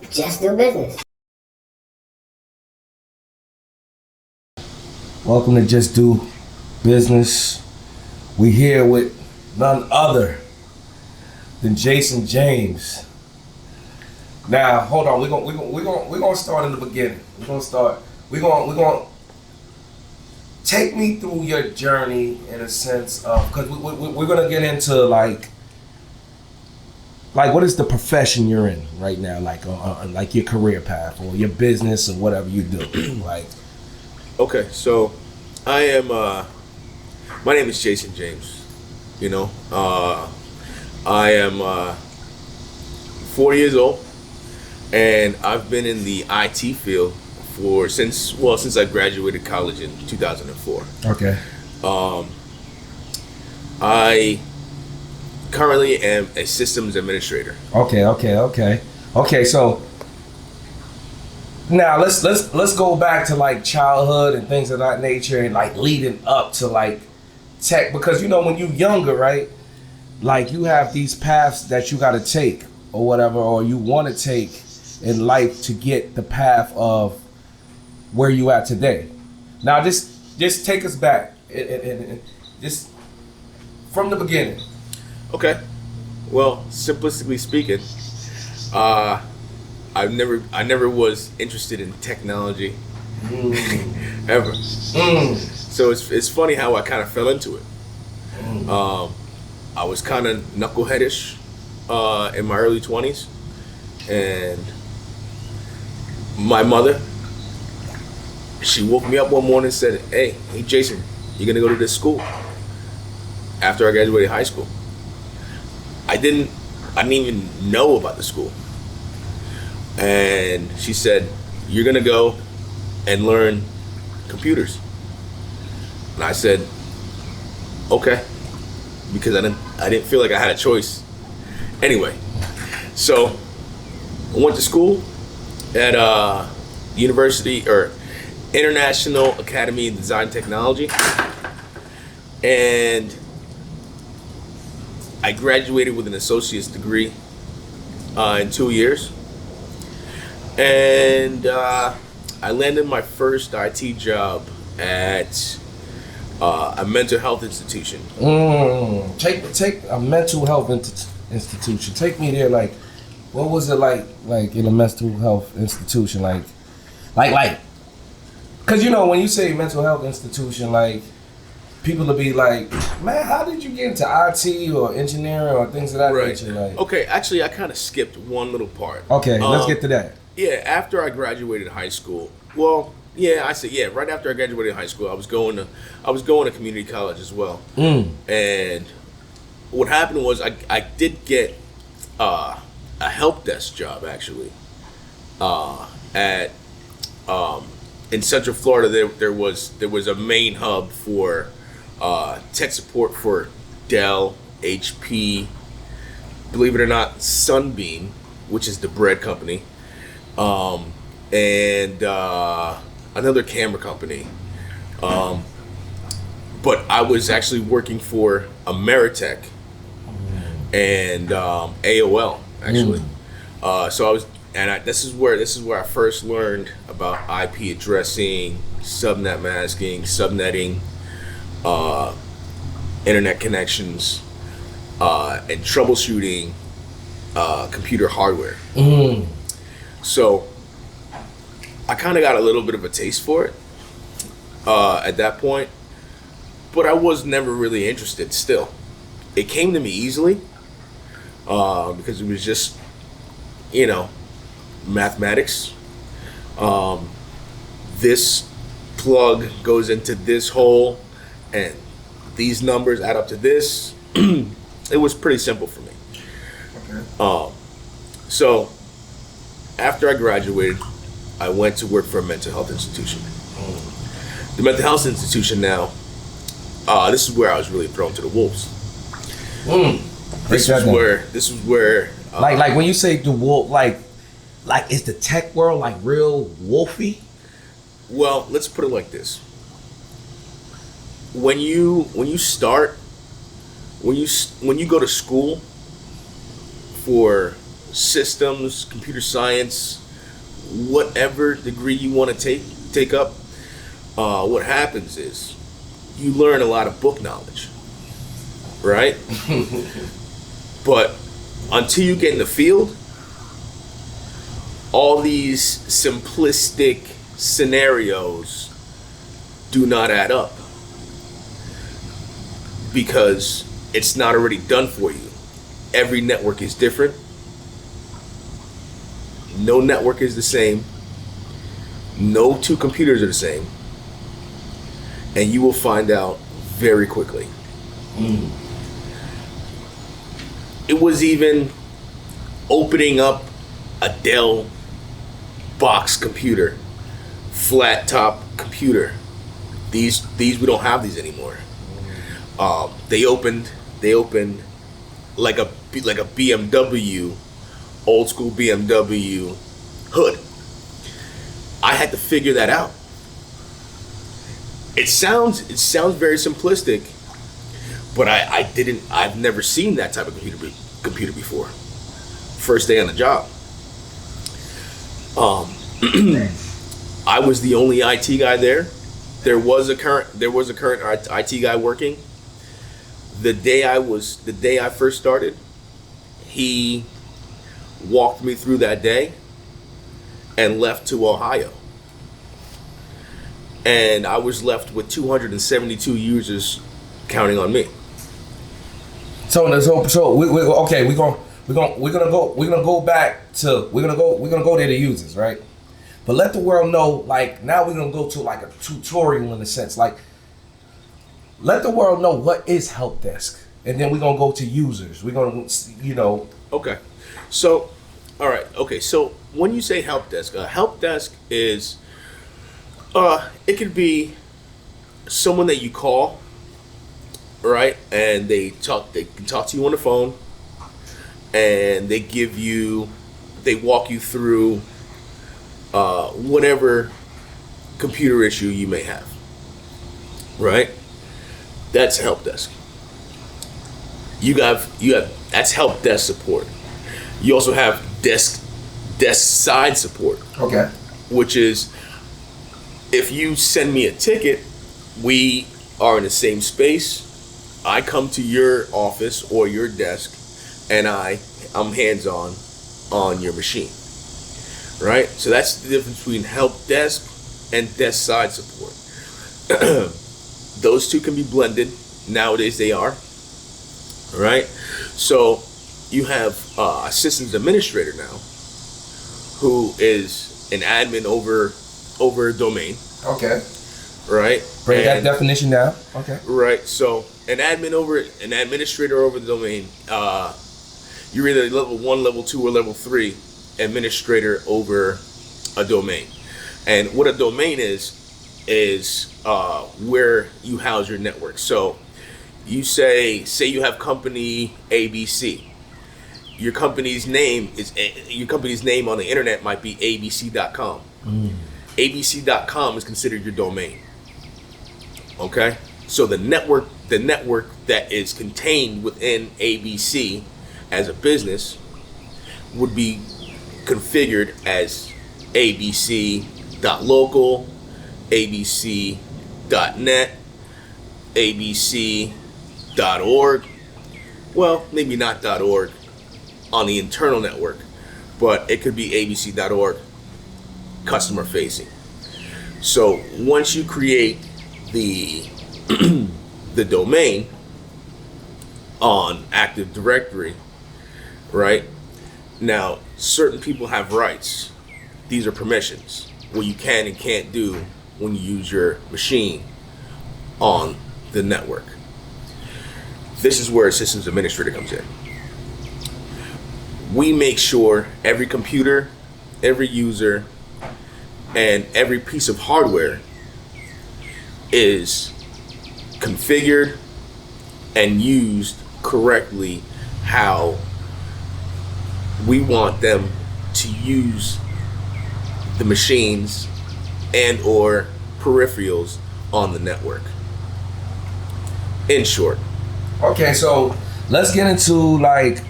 Just do business. Welcome to Just Do Business. We here with none other than Jason James. Now, hold on. We're gonna start in the beginning. We're gonna take me through your journey in a sense of, because we're gonna get into like what is the profession you're in right now, like your career path or your business or whatever you do, like. Okay, so I am. My name is Jason James. I am 40 years old, and I've been in the IT field since I graduated college in 2004. Okay. I currently am a systems administrator. Okay. So now let's go back to like childhood and things of that nature, and like leading up to like tech, because when you're younger, right? Like you have these paths that you got to take or whatever, or you want to take in life to get the path of where you at today. Now just take us back and just from the beginning. Okay. Well, simplistically speaking, I never was interested in technology ever. So it's funny how I kind of fell into it. I was kind of knuckleheadish in my early 20s, and my mother, she woke me up one morning and said, hey Jason, you're gonna go to this school after I graduated high school. I didn't even know about the school. And she said, you're gonna go and learn computers. And I said, okay, because I didn't feel like I had a choice. Anyway, so I went to school at University or International Academy of Design Technology, and I graduated with an associate's degree in 2 years. And I landed my first IT job at a mental health institution. Take a mental health institution. Take me there. Like, what was it like in a mental health institution? Like, because when you say mental health institution, like people will be like, man, how did you get into IT or engineering or things of that nature? Like, okay, actually, I kind of skipped one little part. Okay, let's get to that. Yeah, after I graduated high school, right after I graduated high school, I was going to community college as well. And what happened was I did get a help desk job actually at in Central Florida. There was a main hub for tech support for Dell, HP, believe it or not, Sunbeam, which is the bread company. And another camera company. But I was actually working for Ameritech and AOL actually. This is where I first learned about IP addressing, subnet masking, subnetting, internet connections, and troubleshooting computer hardware. So I kind of got a little bit of a taste for it at that point, but I was never really interested still. It came to me easily because it was just, mathematics. This plug goes into this hole and these numbers add up to this. It was pretty simple for me. Okay. So after I graduated, I went to work for a mental health institution. The mental health institution now, this is where I was really thrown to the wolves. This was where like when you say the wolf, like is the tech world like real wolfy? Well, let's put it like this. When you go to school for systems, computer science, whatever degree you want to take up, what happens is you learn a lot of book knowledge, right? But until you get in the field, all these simplistic scenarios do not add up because it's not already done for you. Every network is different. No network is the same. No two computers are the same. And you will find out very quickly. It was even opening up a Dell box computer, flat top computer. These we don't have these anymore. They opened like a BMW, old school BMW hood. I had to figure that out. It sounds very simplistic, but I've never seen that type of computer before. First day on the job. I was the only IT guy there. There was a current IT guy working. The day I first started, he walked me through that day and left to Ohio. And I was left with 272 users counting on me. So we're gonna go there to users, right? But let the world know, like, now we're gonna go to like a tutorial in a sense, like, let the world know what is help desk, and then we're gonna go to users. We're gonna, Okay, so, all right, okay. So when you say help desk is, it could be someone that you call, right, and they can talk to you on the phone, and they walk you through whatever computer issue you may have, right? That's help desk. You have that's help desk support. You also have desk side support. Okay. Which is, if you send me a ticket, we are in the same space. I come to your office or your desk, and I'm hands-on on your machine, right? So that's the difference between help desk and desk side support. Those two can be blended. Nowadays they are, right? So you have a systems administrator now who is an admin over a domain. Okay. Right? Break that definition down. Okay. Right. So an administrator over the domain, you're either level 1, level 2, or level 3 administrator over a domain. And what a domain is where you house your network. So you say you have company ABC. Your company's name on the internet might be abc.com. abc.com is considered your domain. Okay? So the network that is contained within ABC as a business would be configured as abc.local, abc.net, abc.org. Well, maybe not .org on the internal network, but it could be abc.org customer facing. So once you create the the domain on Active Directory, right? Now, certain people have rights. These are permissions, what you can and can't do when you use your machine on the network. This is where a systems administrator comes in. We make sure every computer, every user, and every piece of hardware is configured and used correctly how we want them to use the machines and or peripherals on the network. In short. Okay, so let's get into like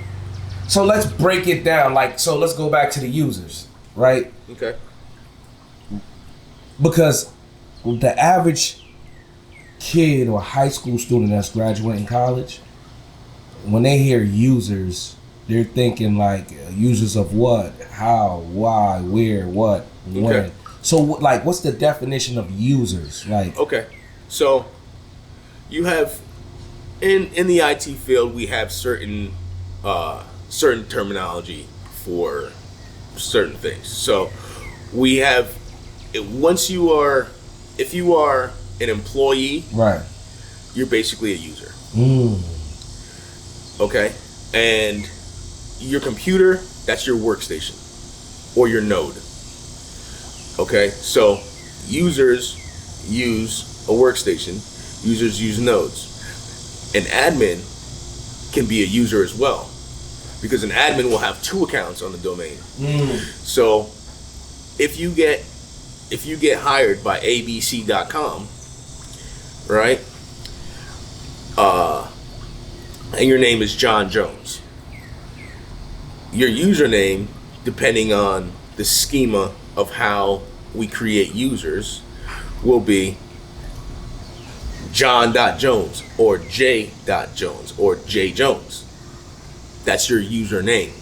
So let's break it down. Like, so let's go back to the users, right? Okay. Because the average kid or high school student that's graduating college, when they hear users, they're thinking like users of what, how, why, where, what, when. Okay. So like, what's the definition of users? Like, Okay. So you have in the IT field, we have certain terminology for certain things. So we have if you are an employee, right, you're basically a user. mm. Okay, and your computer, that's your workstation or your node. Okay, so users use a workstation, users use nodes. An admin can be a user as well, because an admin will have 2 accounts on the domain. So if you get hired by abc.com, right, and your name is John Jones, your username, depending on the schema of how we create users, will be John.Jones or J.Jones or J Jones. That's your username.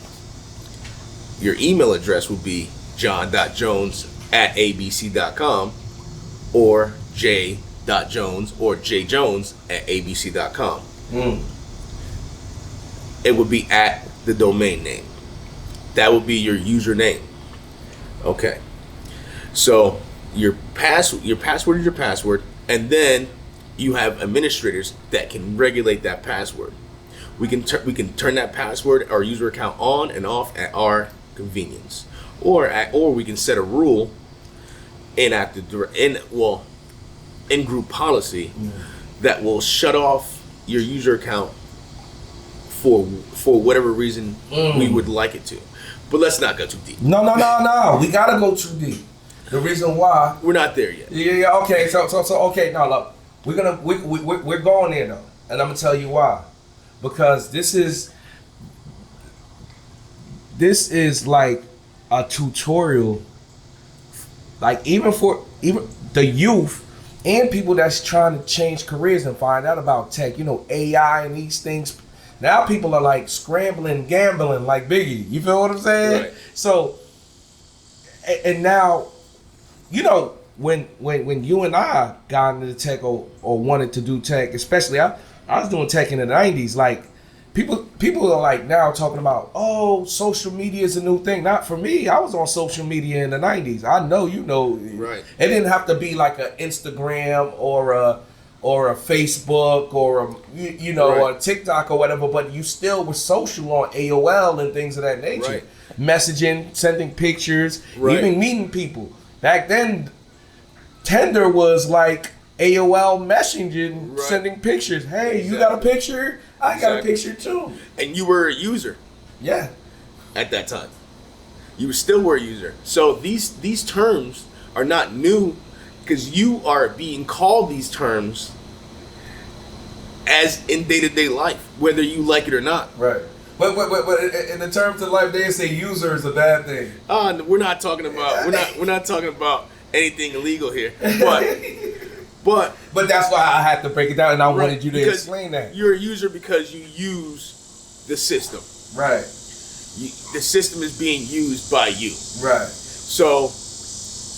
Your email address will be john.jones@abc.com or j.jones or jjones@abc.com. It would be at the domain name. That would be your username. Okay. So your password is your password, and then you have administrators that can regulate that password. We can turn that password or user account on and off at our convenience, or we can set a rule in group policy that will shut off your user account for whatever reason we would like it to. But let's not go too deep. No. We gotta go too deep. The reason why We're not there yet. Yeah. Okay. So okay. Now look, we're going there though, and I'm gonna tell you why. Because this is like a tutorial, like even the youth and people that's trying to change careers and find out about tech. You know, AI and these things. Now people are like scrambling, gambling like Biggie. You feel what I'm saying? Right. So, and now, you know, when you and I got into tech or wanted to do tech, especially I was doing tech in the 90s. Like people are like now talking about, oh, social media is a new thing. Not for me. I was on social media in the 90s. I know, you know, right. It didn't have to be like an Instagram or a Facebook or a or a TikTok or whatever, but you still were social on AOL and things of that nature. Right. Messaging, sending pictures, right. even meeting people. Back then, Tinder was like AOL messaging, right. sending pictures. Hey, exactly. You got a picture? I got a picture too. And you were a user. Yeah. At that time, you still were a user. So these terms are not new, because you are being called these terms as in day-to-day life, whether you like it or not. Right. But in the terms of life, they say user is a bad thing. We're not talking about anything illegal here. But that's why I had to break it down, and I wanted you to explain that. You're a user because you use the system. Right. The system is being used by you. Right. So,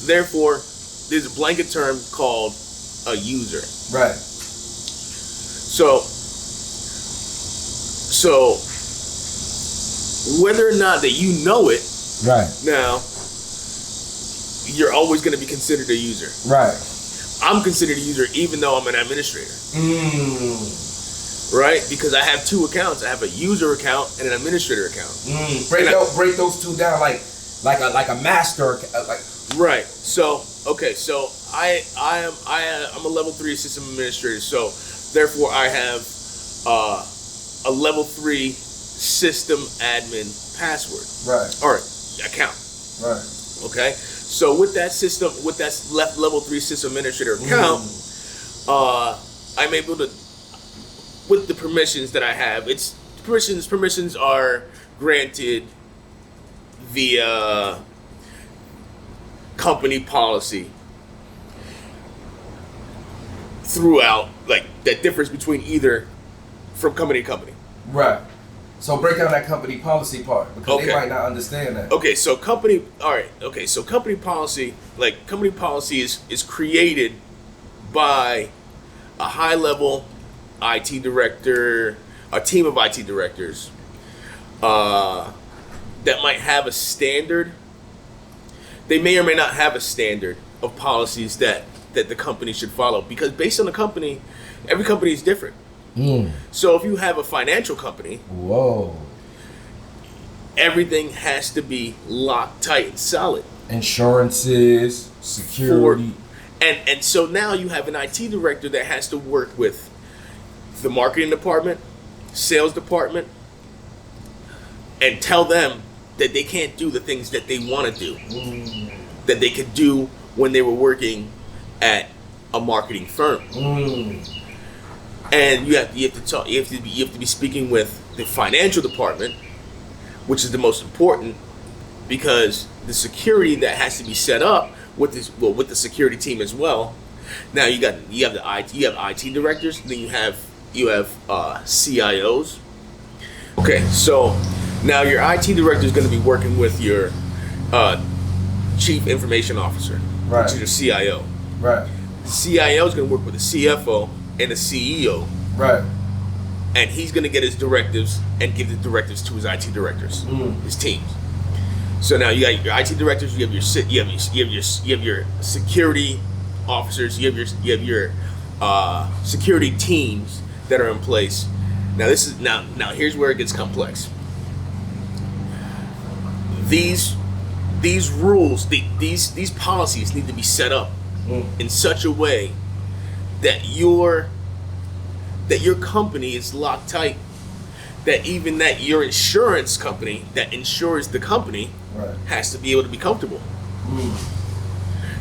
therefore, there's a blanket term called a user. Right. So whether or not that you know it, right now, you're always going to be considered a user. Right. I'm considered a user even though I'm an administrator. Right? Because I have 2 accounts. I have a user account and an administrator account. Break those 2 down like a master like. Right. So I'm a level 3 system administrator. So therefore I have a level 3 system admin password. Right. Or account. Right. Okay. So with that level 3 system administrator account, I'm able to, with the permissions that I have, permissions are granted via company policy throughout, like that differs between either from company to company. Right. So break down that company policy part because Okay. they might not understand that. Okay, so company policy, like company policy is created by a high level IT director, a team of IT directors that might have a standard. They may or may not have a standard of policies that the company should follow, because based on the company, every company is different. So if you have a financial company, whoa, everything has to be locked tight and solid. Insurances, security. And so now you have an IT director that has to work with the marketing department, sales department, and tell them that they can't do the things that they want to do, that they could do when they were working at a marketing firm. And you have to be speaking with the financial department, which is the most important, because the security that has to be set up with the security team as well. Now you have IT directors, then you have CIOs. Okay, so now your IT director is going to be working with your chief information officer, Right. which is your CIO. Right. The CIO is going to work with the CFO and the CEO, Right. and he's going to get his directives and give the directives to his IT directors, his teams. So now you got your IT directors, you have your security officers, you have your security teams that are in place. Now this is now here's where it gets complex. These rules, these policies need to be set up in such a way that your company is locked tight, that even that your insurance company that insures the company has to be able to be comfortable.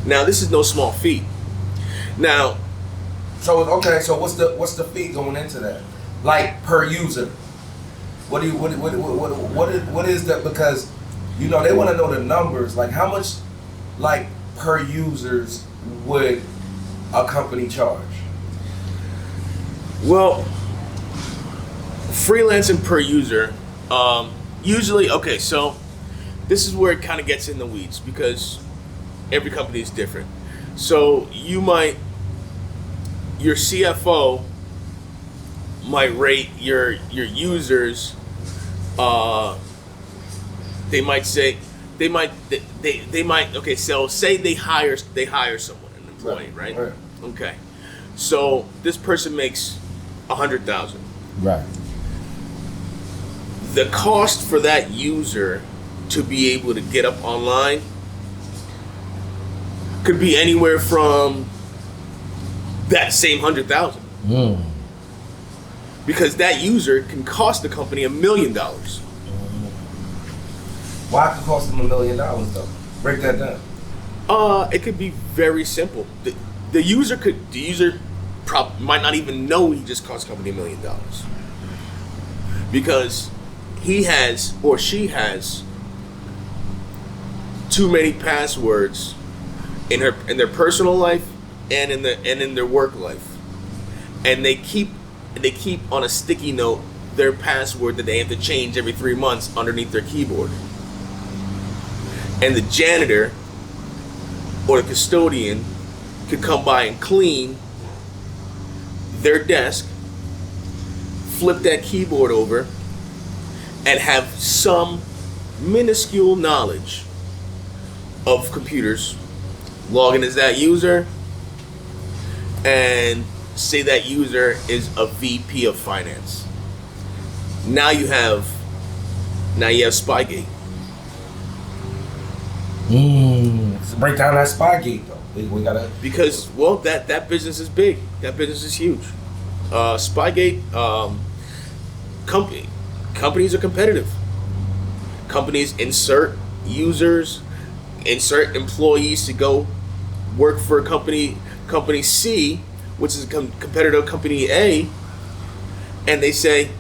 Now this is no small feat. Now, so what's the fee going into that? Like per user, what is that? Because they want to know the numbers. Like how much, like per users would a company charge? Well, freelancing per user, usually, okay, so this is where it kind of gets in the weeds because every company is different. So your CFO might rate your users, they might, okay, so say they hire someone, an employee, right? Okay. So this person makes $100,000. Right. The cost for that user to be able to get up online could be anywhere from that same $100,000. Because that user can cost the company $1 million. Why could it cost them $1 million though? Break that down. It could be very simple. The user might not even know he just cost the company $1 million because he has or she has too many passwords in their personal life and in their work life, and they keep on a sticky note their password that they have to change every 3 months underneath their keyboard. And the janitor or the custodian could come by and clean their desk, flip that keyboard over, and have some minuscule knowledge of computers, log in as that user, and say that user is a VP of finance. Now you have Spygate. Break down that Spygate though. We gotta, because that business is big. That business is huge. Spygate, companies are competitive. Companies insert employees to go work for company C, which is a competitor of company A, and they say,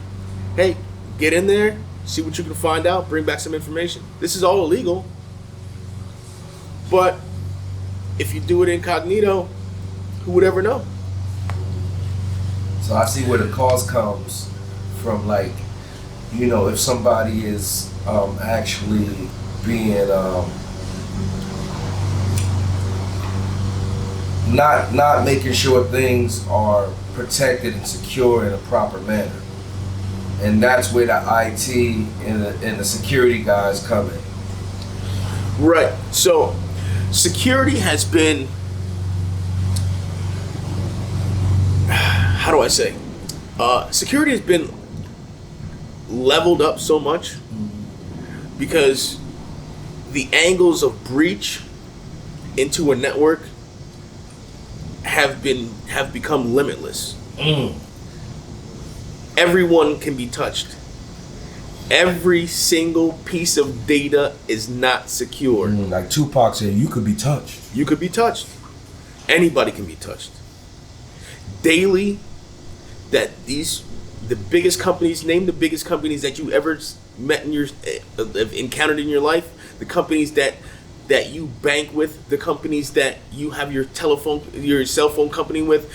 hey, get in there see what you can find out, bring back some information. This is all illegal, but if you do it incognito, who would ever know? So I see where the cost comes from, like, you know, if somebody is actually being not making sure things are protected and secure in a proper manner. And that's where the IT and the security guys come in. Right. So security has been, how do I say? Security has been leveled up so much because the angles of breach into a network have become limitless. Everyone can be touched. Every single piece of data is not secure. Like Tupac said, you could be touched. You could be touched. Anybody can be touched. Daily, the biggest companies, name the biggest companies that you ever met in your, encountered in your life, the companies that you bank with, the companies that you have your cell phone company with,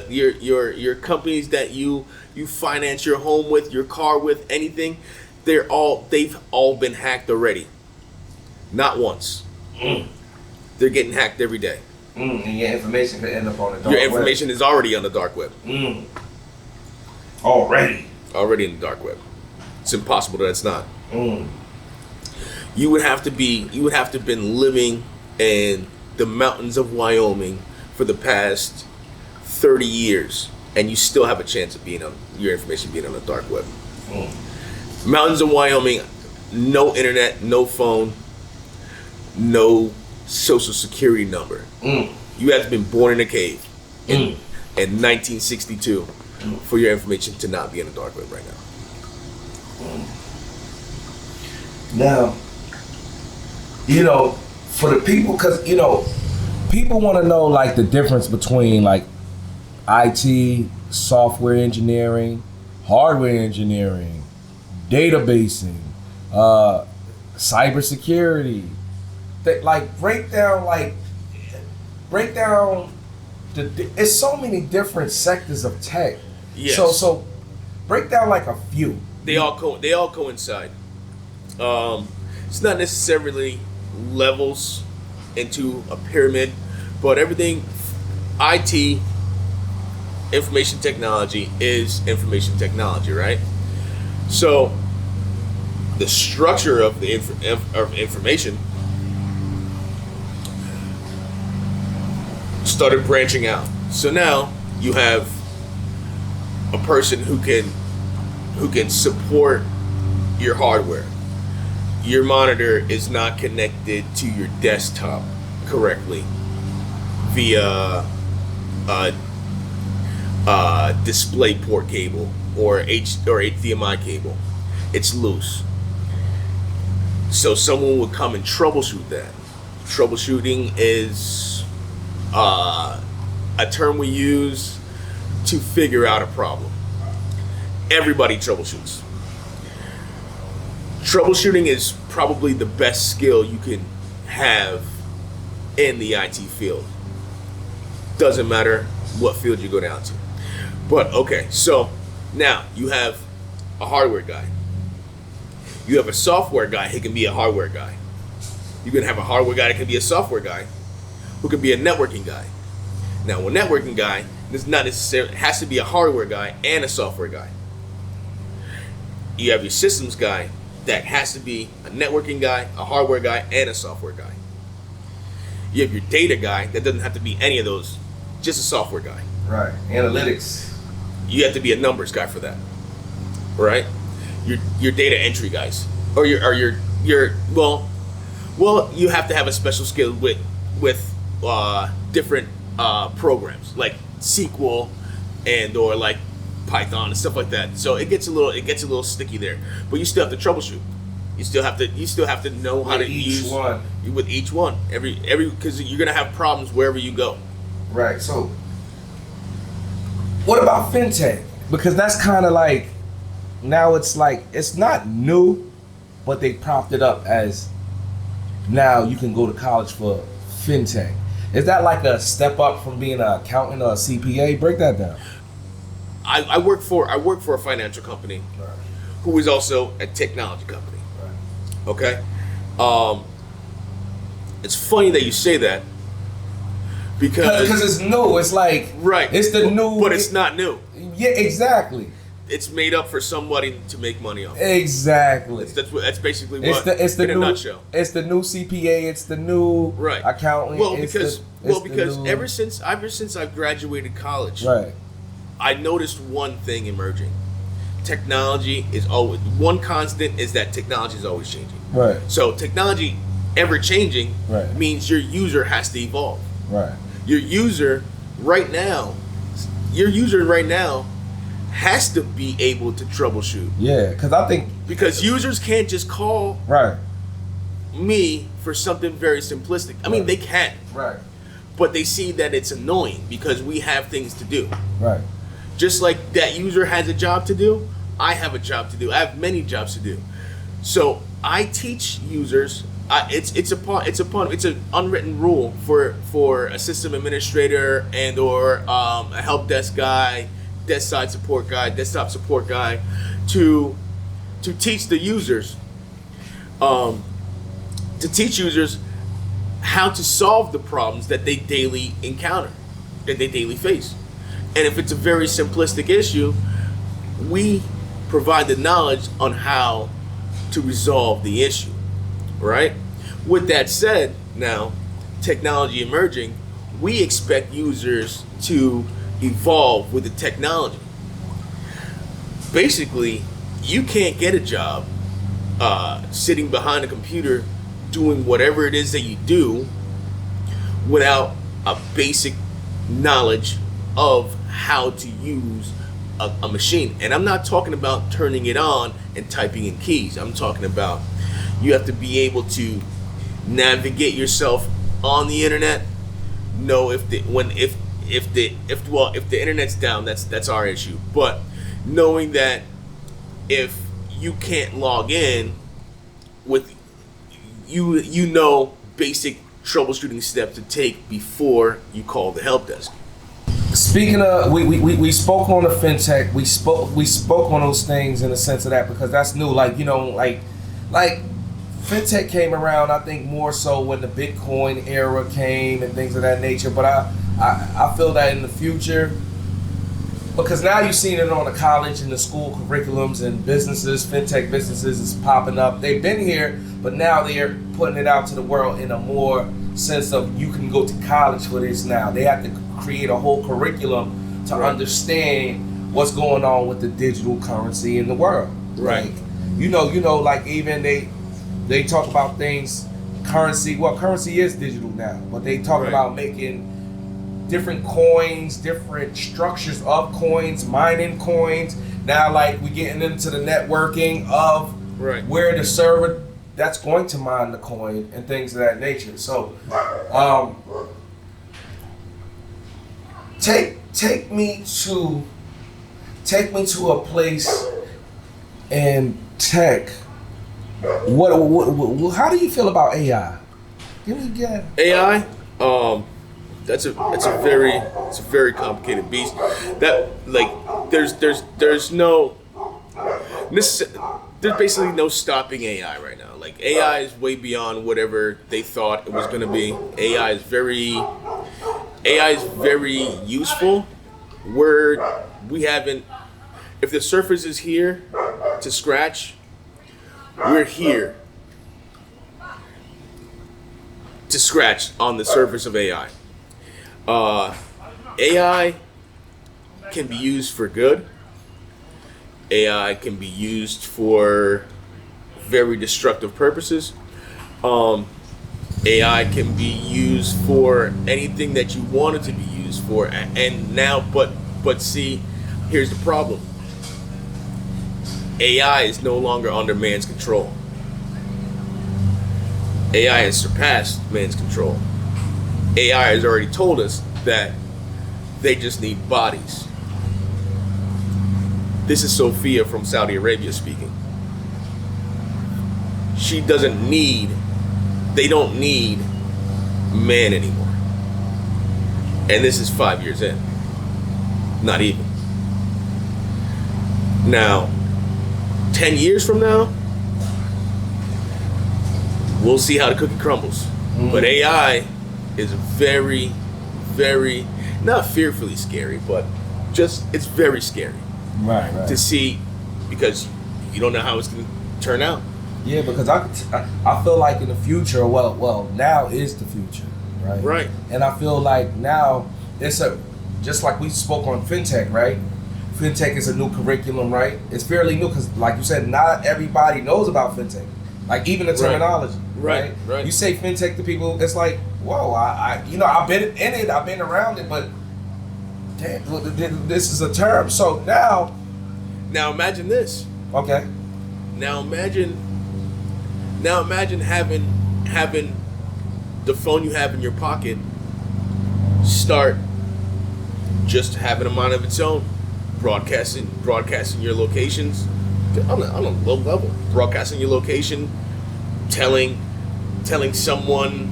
your companies that you finance your home with, your car with, anything, they've all been hacked already. Not once. They're getting hacked every day. And your information could end up on the dark web. Your information is already on the dark web. Already in the dark web. It's impossible that it's not. You would have to been living in the mountains of Wyoming for the past 30 years, and you still have a chance of your information being on the dark web. Mountains of Wyoming, no internet, no phone, no social security number. You have been born in a cave in 1962 for your information to not be on the dark web right now. Now, you know, for the people, because, you know, people want to know, like, the difference between, like, IT, software engineering, hardware engineering, databasing, cybersecurity. Break down it's so many different sectors of tech. Yes. So break down like a few. They all coincide. It's not necessarily levels into a pyramid, but everything IT, information technology is information technology, right? So the structure of the information started branching out. So now you have a person who can support your hardware. Your monitor is not connected to your desktop correctly via display port cable or HDMI cable. It's loose. So someone would come and troubleshoot that. Troubleshooting is a term we use to figure out a problem. Everybody troubleshoots. Troubleshooting is probably the best skill you can have in the IT field. Doesn't matter what field you go down to. But okay, so now you have a hardware guy. You have a software guy who can be a hardware guy. You can have a hardware guy that can be a software guy, who can be a networking guy. Now, a networking guy is not necessarily, has to be a hardware guy and a software guy. You have your systems guy that has to be a networking guy, a hardware guy, and a software guy. You have your data guy that doesn't have to be any of those, just a software guy. Right. Analytics. You have to be a numbers guy for that, right? Your data entry guys, or your well, you have to have a special skill with different programs like SQL and or like Python and stuff like that. So it gets a little sticky there, but you still have to troubleshoot. You still have to know how to use each one with each one. Every because you're gonna have problems wherever you go. Right. So what about fintech? Because that's kind of like now it's like it's not new, but they propped it up as now you can go to college for fintech. Is that like a step up from being an accountant or a CPA? Break that down. I work for a financial company, Right. who is also a technology company. Right. Okay, it's funny that you say that because it's new. It's like right, it's the new, but it's not new. Yeah, exactly. It's made up for somebody to make money off. Exactly. That's basically what. It's the in a new nutshell. It's the new CPA. It's the new Right. accountant. Well, it's because the new, ever since I've graduated college, right. I noticed one thing emerging. Technology is always one constant is that technology is always changing. Right. So technology ever changing Right. means your user has to evolve. Right. Your user right now has to be able to troubleshoot. Yeah, because I think Because users can't just call right. me for something very simplistic. I mean, Right. they can, Right. but they see that it's annoying because we have things to do. Right. Just like that user has a job to do, I have a job to do. I have many jobs to do. So I teach users. It's an unwritten rule for a system administrator and or a help desk guy, desktop support guy, to teach the users, how to solve the problems that they daily encounter, that they daily face. And if it's a very simplistic issue, we provide the knowledge on how to resolve the issue, right? With that said, now, technology emerging, we expect users to evolve with the technology. Basically, you can't get a job sitting behind a computer doing whatever it is that you do without a basic knowledge of how to use a machine. And I'm not talking about turning it on and typing in keys. I'm talking about you have to be able to navigate yourself on the internet. Know if the internet's down, that's our issue. But knowing that if you can't log in with you know basic troubleshooting steps to take before you call the help desk. Speaking of, we spoke on the fintech. We spoke on those things in the sense of that because that's new. Like like fintech came around. I think more so when the Bitcoin era came and things of that nature. But I feel that in the future, because now you've seen it on the college and the school curriculums and businesses, fintech businesses is popping up. They've been here, but now they're putting it out to the world in a more sense of you can go to college for this now. They have to create a whole curriculum to understand what's going on with the digital currency in the world. Right. Like, you know, like even they talk about things, currency. Well, currency is digital now, but they talk about making different coins, different structures of coins, mining coins. Now, like we getting into the networking of where the server that's going to mine the coin and things of that nature. So, take me to a place in tech. What how do you feel about AI? Give me again. AI, it's a very complicated beast. That like there's basically no stopping AI right now. Like AI is way beyond whatever they thought it was going to be. AI is very useful. If the surface is here to scratch, we're here to scratch on the surface of AI. AI can be used for good. AI can be used for very destructive purposes. AI can be used for anything that you want it to be used for. And now, but see, here's the problem. AI is no longer under man's control. AI has surpassed man's control. AI has already told us that they just need bodies. This is Sophia from Saudi Arabia speaking. They don't need man anymore. And this is 5 years in. Not even. Now, 10 years from now, we'll see how the cookie crumbles. But AI is very, very, not fearfully scary, but just, it's very scary. Right. To see, because you don't know how it's going to turn out. Yeah, because I feel like in the future, well, now is the future, right? Right. And I feel like now just like we spoke on fintech, right? Fintech is a new curriculum, right? It's fairly new because, like you said, not everybody knows about fintech. Like even the terminology, right? You say fintech to people, it's like, whoa, I've been in it, I've been around it, but damn, this is a term. So now imagine this. Okay. Now imagine having the phone you have in your pocket start just having a mind of its own, broadcasting your locations on a low level, broadcasting your location, telling someone,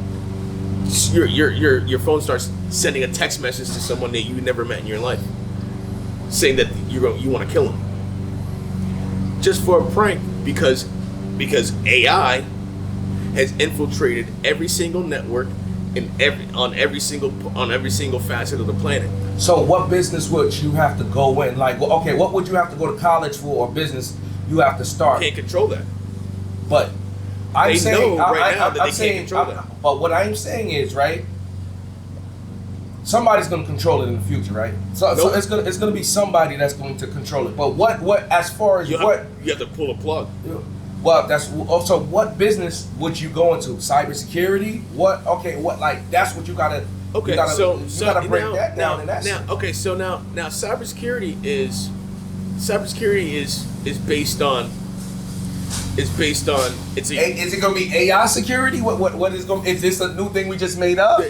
your phone starts sending a text message to someone that you never met in your life, saying that you want to kill them, just for a prank, because AI has infiltrated every single network on every single facet of the planet. So what business would you have to go in? Like, well, okay, what would you have to go to college for, or business you have to start? Can't control that. But I'm saying now that they can't control that. But what I'm saying is, right, somebody's going to control it in the future, right? So it's gonna be somebody that's going to control it. But what as far as you have to pull a plug. Well, that's also what business would you go into? Cybersecurity? What? Okay, what? Like that's what you gotta. Okay, you gotta break now, that down. Now, cybersecurity is based on. Is it gonna be AI security? What is going? Is this a new thing we just made up?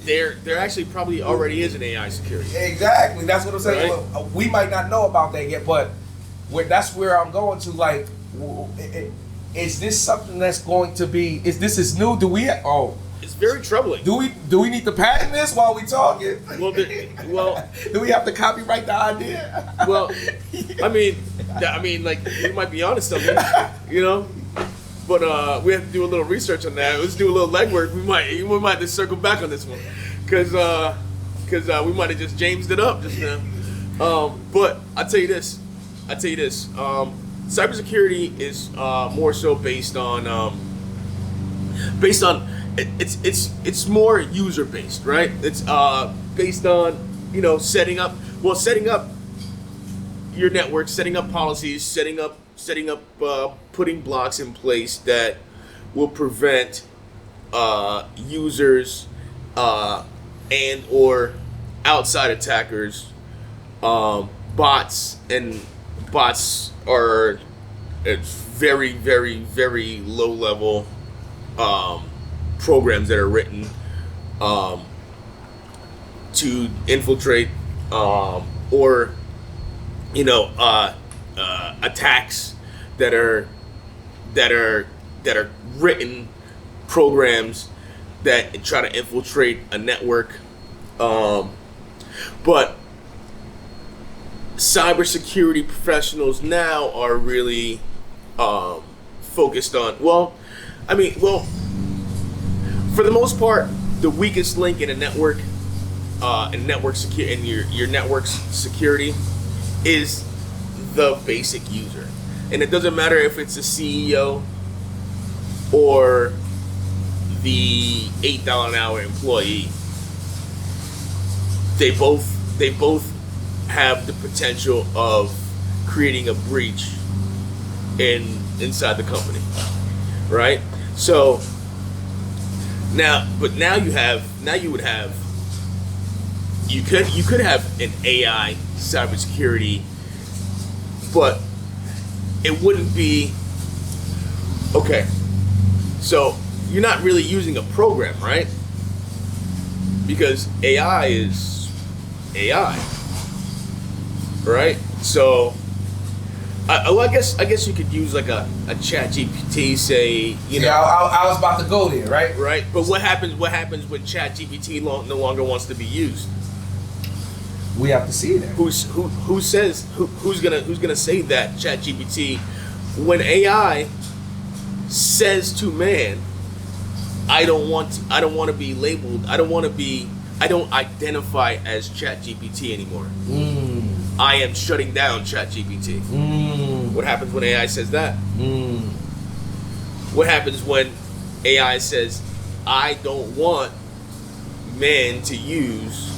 There actually probably already is an AI security. Exactly, that's what I'm saying. Right? Well, we might not know about that yet, but that's where I'm going to. Like, is this something that's going to be? Is this new? Do we? It's very troubling. Do we need to patent this while we talking? Well, do we have to copyright the idea? Well, I mean, like we might be onto something, but we have to do a little research on that. Let's do a little legwork. We might have to circle back on this one, because we might have just Jamesed it up just now. But I tell you this. Cybersecurity is more so based on it's more user based, right? It's based on setting up your network, setting up policies, setting up putting blocks in place that will prevent users and or outside attackers, bots are very, very, very low level programs that are written to infiltrate or attacks that are written programs that try to infiltrate a network, but cybersecurity professionals now are really focused on, for the most part, the weakest link in a network, your network's security is the basic user. And it doesn't matter if it's the CEO or the $8 an hour employee. They both have the potential of creating a breach inside the company, right? So now you could have an AI cybersecurity, but it wouldn't be okay. So you're not really using a program, right? Because AI is AI, right? So I guess you could use like a chat GPT, say, you know. I was about to go there, right? Right. But what happens when chat GPT no longer wants to be used? We have to see that. Who's gonna say that chat GPT when AI says to man, I don't want to be labeled, I don't identify as chat GPT anymore. I am shutting down chat GPT. What happens when AI says that? What happens when AI says, I don't want man to use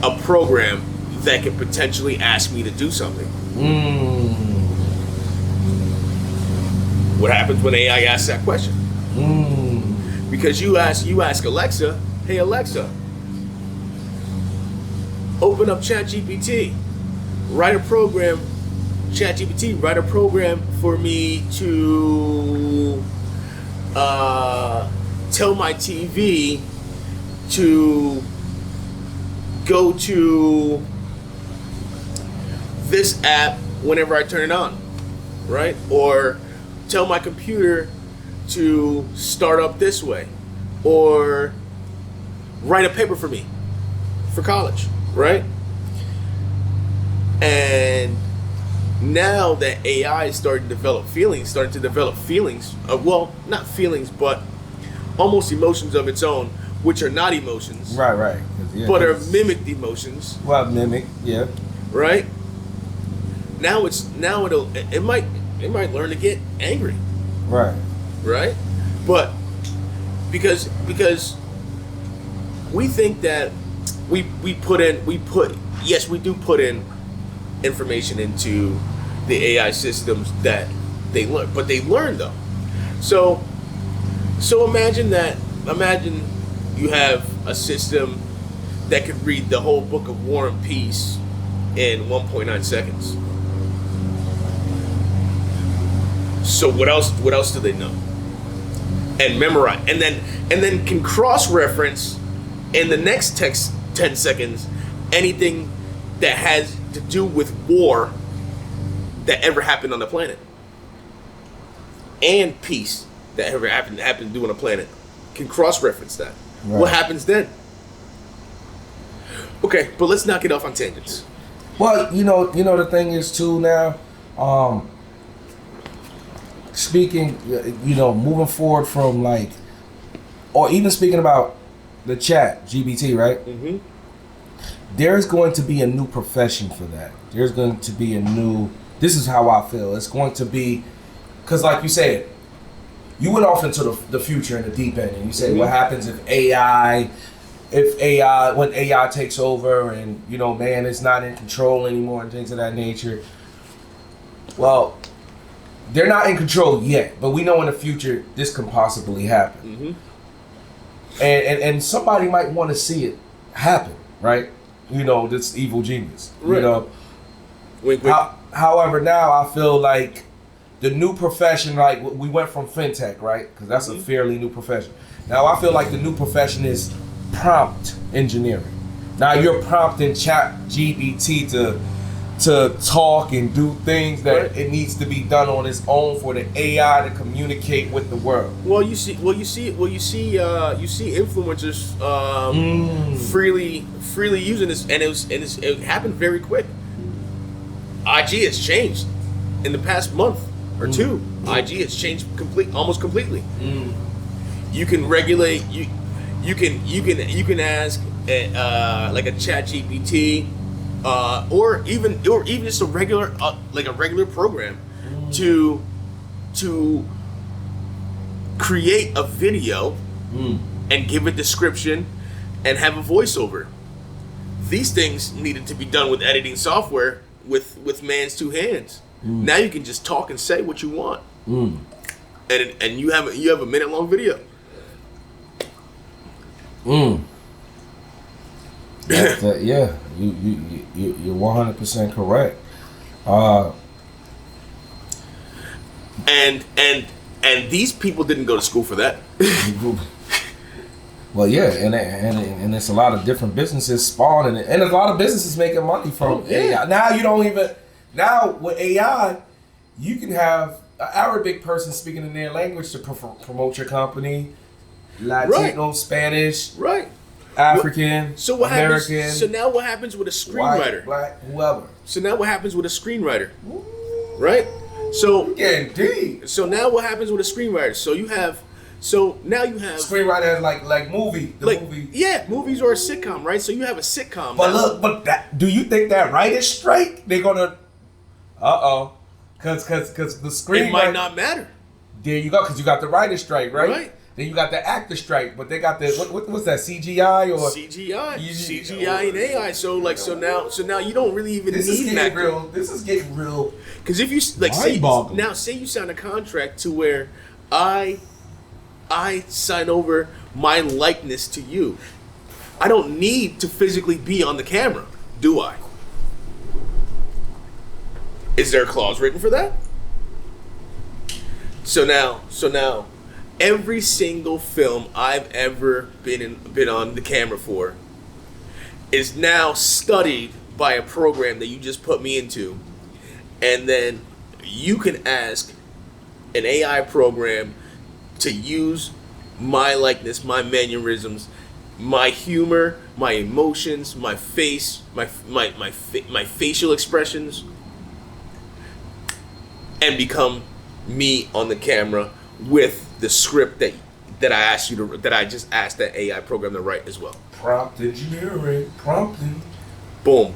a program that could potentially ask me to do something? What happens when AI asks that question? Because you ask Alexa, hey Alexa, open up ChatGPT, write a program for me to tell my TV to go to this app whenever I turn it on, right? Or tell my computer to start up this way, or write a paper for me for college, right? And now that AI is starting to develop feelings, well, not feelings, but almost emotions of its own, which are not emotions, right, but are mimicked emotions. Well, mimic, yeah, right. It might learn to get angry, right, but because we think that we do put in information into the AI systems that they learn, but they learn though. So imagine you have a system that could read the whole book of War and Peace in 1.9 seconds. So what else do they know? And memorize, and then can cross-reference in the next 10 seconds anything that has to do with war that ever happened on the planet, and peace that ever happened to do on the planet, can cross-reference that. Right. What happens then? Okay, but let's not get off on tangents. Well, you know the thing is too now, speaking, moving forward from like, or even speaking about the chat GPT, right? Mm-hmm. There's going to be a new profession for that. There's going to be this is how I feel. It's going to be, because like you said, you went off into the future in the deep end, and you said, what happens if when AI takes over and, man is not in control anymore and things of that nature. Well, they're not in control yet, but we know in the future this can possibly happen. Mm-hmm. And somebody might want to see it happen, right? This evil genius. Right. Wink. However, now I feel like the new profession, like we went from fintech, right? Because that's a fairly new profession. Now I feel like the new profession is prompt engineering. Now you're prompting Chat GPT to talk and do things that it needs to be done on its own for the AI to communicate with the world. Well, you see influencers freely using this, and it happened very quick. IG has changed in the past month or two. IG has changed almost completely. You can regulate. You can ask like a Chat GPT. Or even just a regular program to create a video and give a description and have a voiceover. These things needed to be done with editing software with man's two hands. Now you can just talk and say what you want, and you have a minute-long video. Yeah, you're 100% correct. And these people didn't go to school for that. Well, yeah, and it's a lot of different businesses spawning it, and a lot of businesses making money from AI. Now you don't even Now with AI, you can have an Arabic person speaking in their language to promote your company. Latino, right. Spanish, right? African, so what American. Happens, so now what happens with a screenwriter? White, black, whoever. So now what happens with a screenwriter? Right? So getting deep. So now what happens with a screenwriter? So now you have screenwriter like movie. Movie. Yeah, movies or a sitcom, right? So you have a sitcom. But look, do you think that writer's strike? They're gonna Cause the screenwriter, it might not matter. There you go, because you got the writer's strike, right? Right. Then you got the actor strike, but they got the what's that, CGI or CGI and AI. So now you don't really even need an actor. This is getting real. Because if you say you sign a contract to where I sign over my likeness to you, I don't need to physically be on the camera, do I? Is there a clause written for that? So now, every single film I've ever been on the camera for is now studied by a program that you just put me into, and then you can ask an AI program to use my likeness, my mannerisms, my humor, my emotions, my face, my facial expressions, and become me on the camera with the script that I just asked that AI program to write as well. Prompt engineering, prompting. Boom,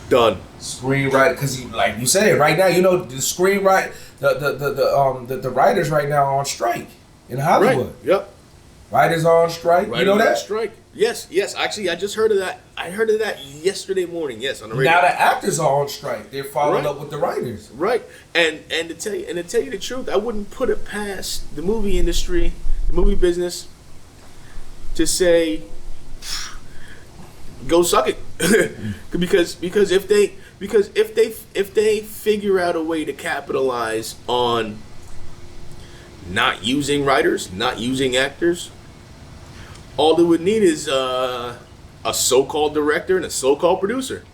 done. Screenwriter, because like you said, right now, the screenwriter, the writers right now are on strike in Hollywood. Right. Yep. Writers are on strike. Writers you know that? On strike. Yes. Actually, I just heard of that. I heard of that yesterday morning. Yes, on the radio. Now the actors are on strike. They're following up with the writers. Right. And to tell you the truth, I wouldn't put it past the movie industry, the movie business, to say, go suck it, because if they figure out a way to capitalize on not using writers, not using actors, all they would need is a so-called director and a so-called producer,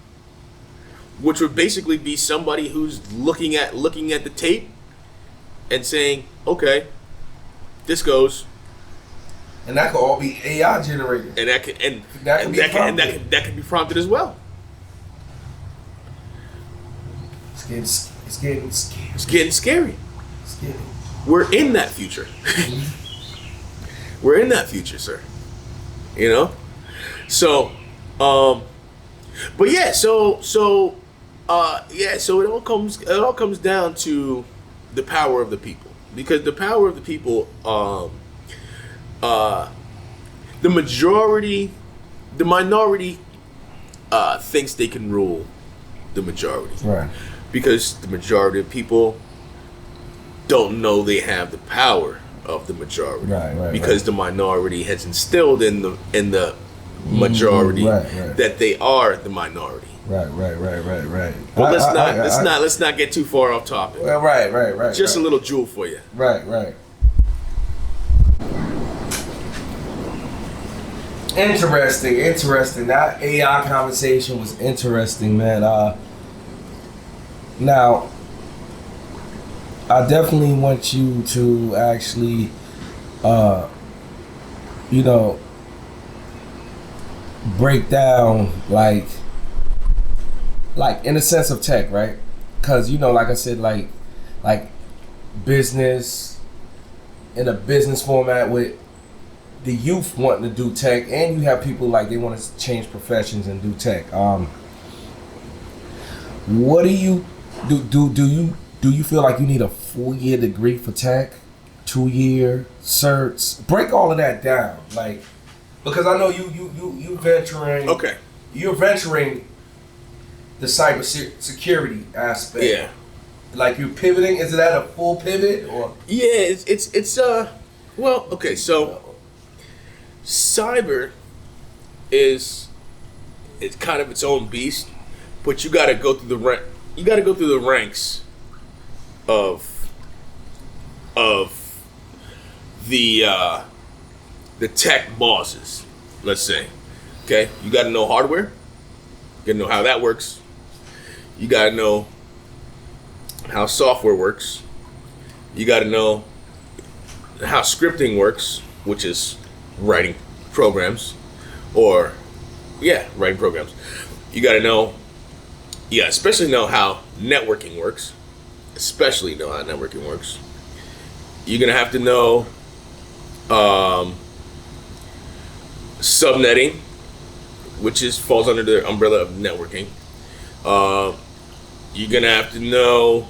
which would basically be somebody who's looking at the tape and saying, okay, this goes. And that could all be AI generated. And that can be prompted as well. It's getting scary. It's getting scary. We're in that future. We're in that future, sir. You know? So, but yeah, so it all comes down to the power of the people. Because the power of the people, the minority thinks they can rule the majority. Right. Because the majority of people don't know they have the power of the majority. Right. Because the minority has instilled in the majority that they are the minority. Right. But let's not get too far off topic. Right. Just a little jewel for you. Right. Interesting. That AI conversation was interesting, man. Now, I definitely want you to actually, break down like in a sense of tech, right? Because like I said, like business in a business format with the youth wanting to do tech, and you have people like they want to change professions and do tech. What do you do you feel like you need a 4-year degree for tech, 2-year certs? Break all of that down, like, because I know you venturing. Okay. You're venturing the cybersecurity aspect. Yeah. Like you're pivoting. Is it at a full pivot or? Yeah, it's well, okay, so cyber is kind of its own beast, but you got to go through the ranks of the tech bosses, let's say. Okay, you got to know hardware. You got to know how that works. You got to know how software works. You got to know how scripting works, which is writing programs, or writing programs. You got to know, especially know how networking works. Especially know how networking works. You're gonna have to know subnetting, which falls under the umbrella of networking. You're gonna have to know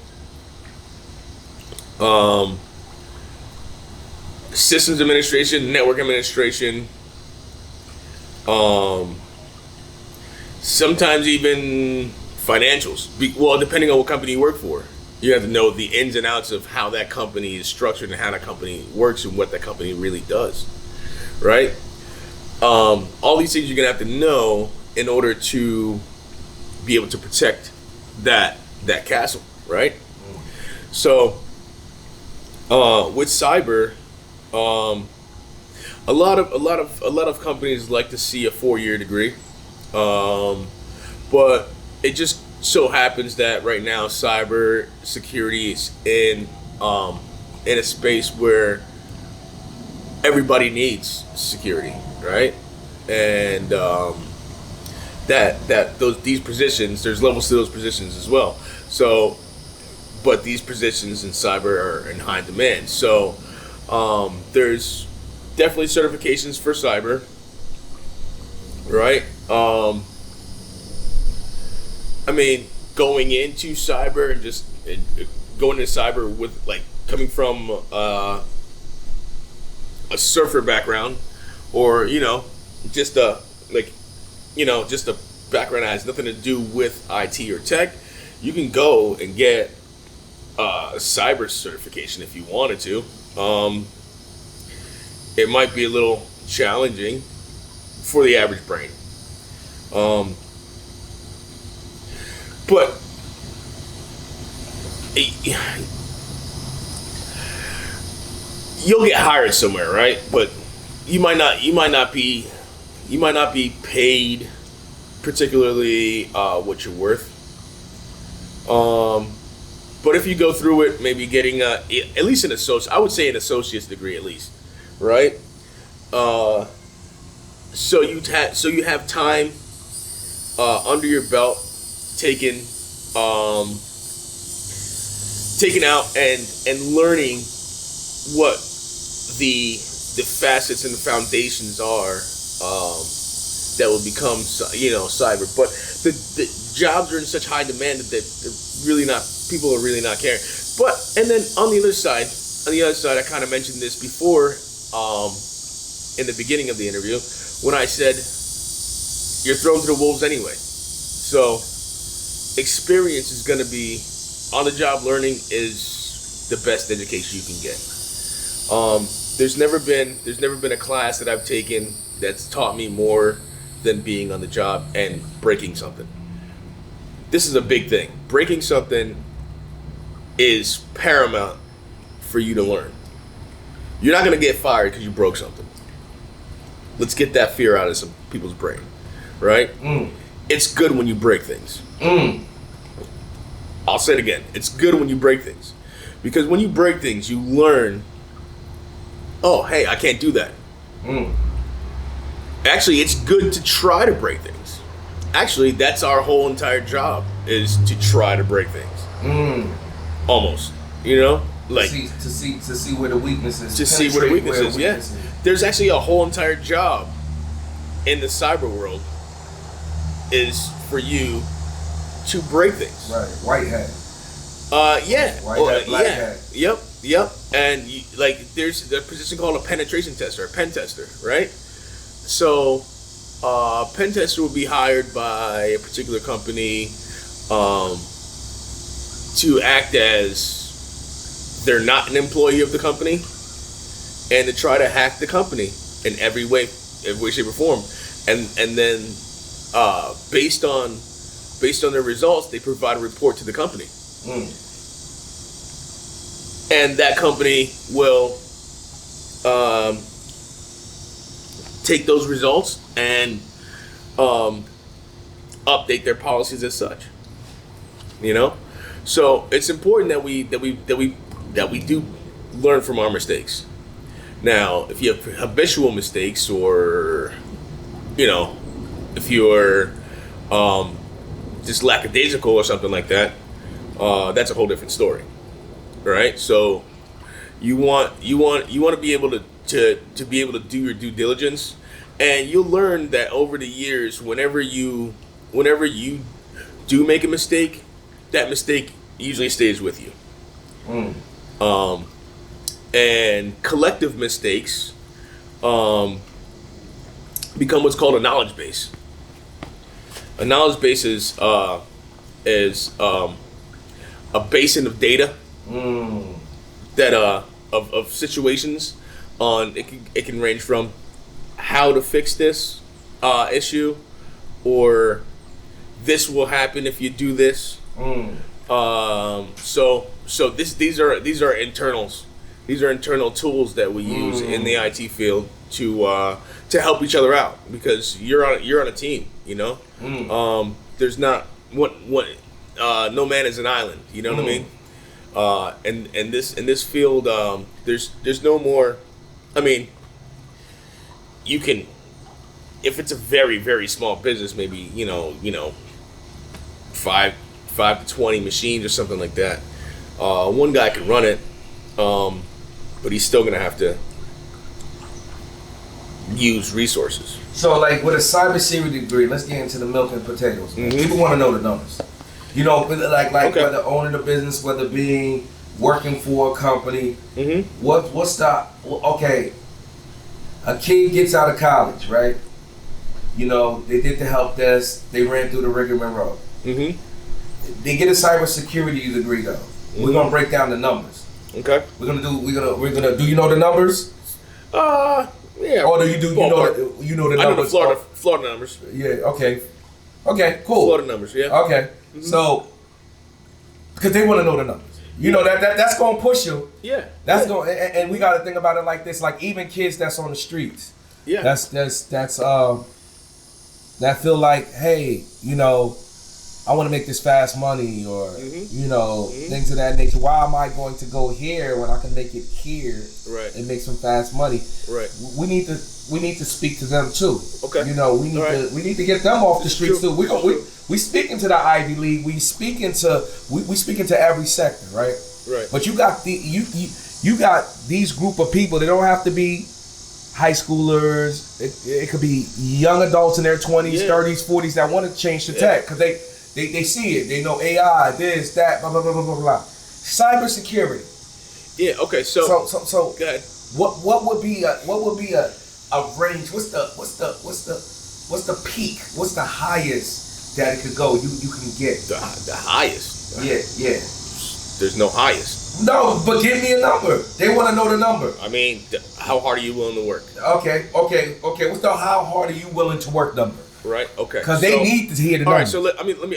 systems administration, network administration, sometimes even financials. Well, depending on what company you work for, you have to know the ins and outs of how that company is structured and how that company works and what that company really does, right? All these things you're gonna have to know in order to be able to protect that castle, right? So, with cyber, a lot of companies like to see a 4-year degree, but it just so happens that right now cyber security is in a space where everybody needs security, right? And these positions, there's levels to those positions as well. So, but these positions in cyber are in high demand. So, there's definitely certifications for cyber, right? I mean, going into cyber and just going into cyber with like coming from a surfer background, or just a background that has nothing to do with IT or tech, you can go and get a cyber certification if you wanted to. It might be a little challenging for the average brain. But you'll get hired somewhere, right? But you might not be paid particularly what you're worth. But if you go through it, maybe getting at least an associate, I would say an associate's degree at least, right? So you have time under your belt, taken out and learning what the facets and the foundations are that will become cyber. But the jobs are in such high demand that they're really not, people are really not caring. But and then on the other side, I kind of mentioned this before in the beginning of the interview when I said you're thrown to the wolves anyway. So experience is going to be on the job. Learning is the best education you can get. There's never been a class that I've taken that's taught me more than being on the job and breaking something. This is a big thing. Breaking something is paramount for you to learn. You're not going to get fired because you broke something. Let's get that fear out of some people's brain, right? It's good when you break things. I'll say it again. It's good when you break things. Because when you break things, you learn, oh, hey, I can't do that. Actually, it's good to try to break things. Actually, that's our whole entire job, is to try to break things. Almost, like to see where the weaknesses. To see where the weaknesses. Yeah, there's actually a whole entire job in the cyber world is for you to break things. Right, white hat. Yeah. White hat, black hat. Yep. And there's a position called a penetration tester, a pen tester, right? So, pen tester will be hired by a particular company to act as they're not an employee of the company and to try to hack the company in every way, shape, or form. And then based on their results, they provide a report to the company. And that company will take those results and update their policies as such. So it's important that we do learn from our mistakes. Now, if you have habitual mistakes, or if you're just lackadaisical or something like that, that's a whole different story, right? So you want to be able to be able to do your due diligence, and you'll learn that over the years, whenever you do make a mistake, that mistake usually stays with you. And collective mistakes become what's called a knowledge base. A knowledge base is a basin of data that of situations. It can range from how to fix this issue, or this will happen if you do this. So these are internals. These are internal tools that we use in the IT field to help each other out, because you're on a team. There's not no man is an island. You know what I mean? And in this field, there's no more. I mean, you can, if it's a very, very small business, maybe 5 to 20 machines or something like that. One guy can run it, but he's still gonna have to use resources. So, like with a cybersecurity degree, let's get into the milk and potatoes. People want to know the numbers. Okay. Whether owning a business, whether being working for a company. What's the okay? A kid gets out of college, right? They did the help desk. They ran through the rigmarole. They get a cybersecurity degree though. We're gonna break down the numbers. Okay. We're gonna do. Do you know the numbers? Yeah. Or do you do? You know the numbers. I know the Florida numbers. Yeah. Okay. Okay. Cool. Florida numbers. Yeah. Okay. So, because they want to know the numbers. That's gonna push you. Yeah. That's going, and we got to think about it like this. Like even kids that's on the streets. Yeah. That's that feel like, hey, I want to make this fast money, or things of that nature. Why am I going to go here when I can make it here, right, and make some fast money? Right. We need to speak to them too. Okay. We need to get them off the streets too. We speaking to the Ivy League. We speaking to every sector, right? Right. But you got you got these group of people. They don't have to be high schoolers. It could be young adults in their 20s, 30s, 40s that want to change the tech because they see it. They know AI, this, that, blah, blah, blah, blah, blah, blah. Cybersecurity. Yeah, okay, so go ahead. What would be a range? What's the peak? What's the highest that it could go? You can get the highest. Yeah. There's no highest. No, but give me a number. They want to know the number. I mean, how hard are you willing to work? Okay. What's the how hard are you willing to work number? Right. Okay. Because they need to hear the number. All right. So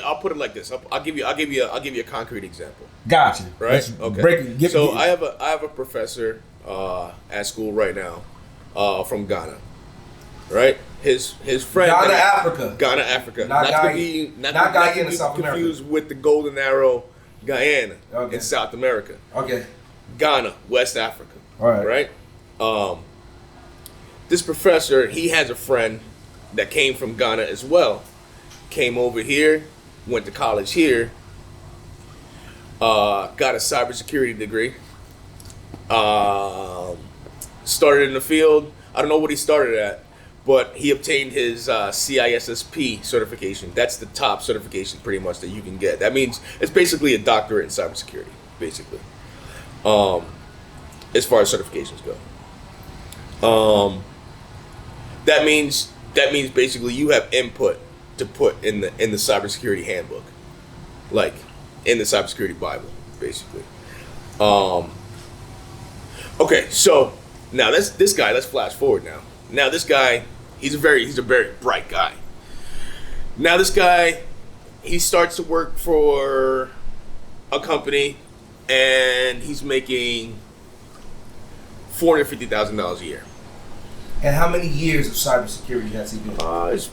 I'll put it like this. I'll give you a concrete example. Gotcha. Right. Okay. I have a professor at school right now, from Ghana. Right. His friend. Ghana, Africa. Not to be confused with the Golden Arrow, Guyana, in South America. Okay. Ghana, West Africa. All right. Right. This professor, he has a friend that came from Ghana as well. Came over here, went to college here, got a cybersecurity degree, started in the field. I don't know what he started at, but he obtained his CISSP certification. That's the top certification pretty much that you can get. That means it's basically a doctorate in cybersecurity, basically, as far as certifications go. That means basically you have input to put in the cybersecurity handbook, like in the cybersecurity Bible, basically. Okay, so now this guy. Let's flash forward now. Now this guy, he's a very bright guy. Now this guy, he starts to work for a company, and he's making $450,000 a year. And how many years of cybersecurity has he been? It's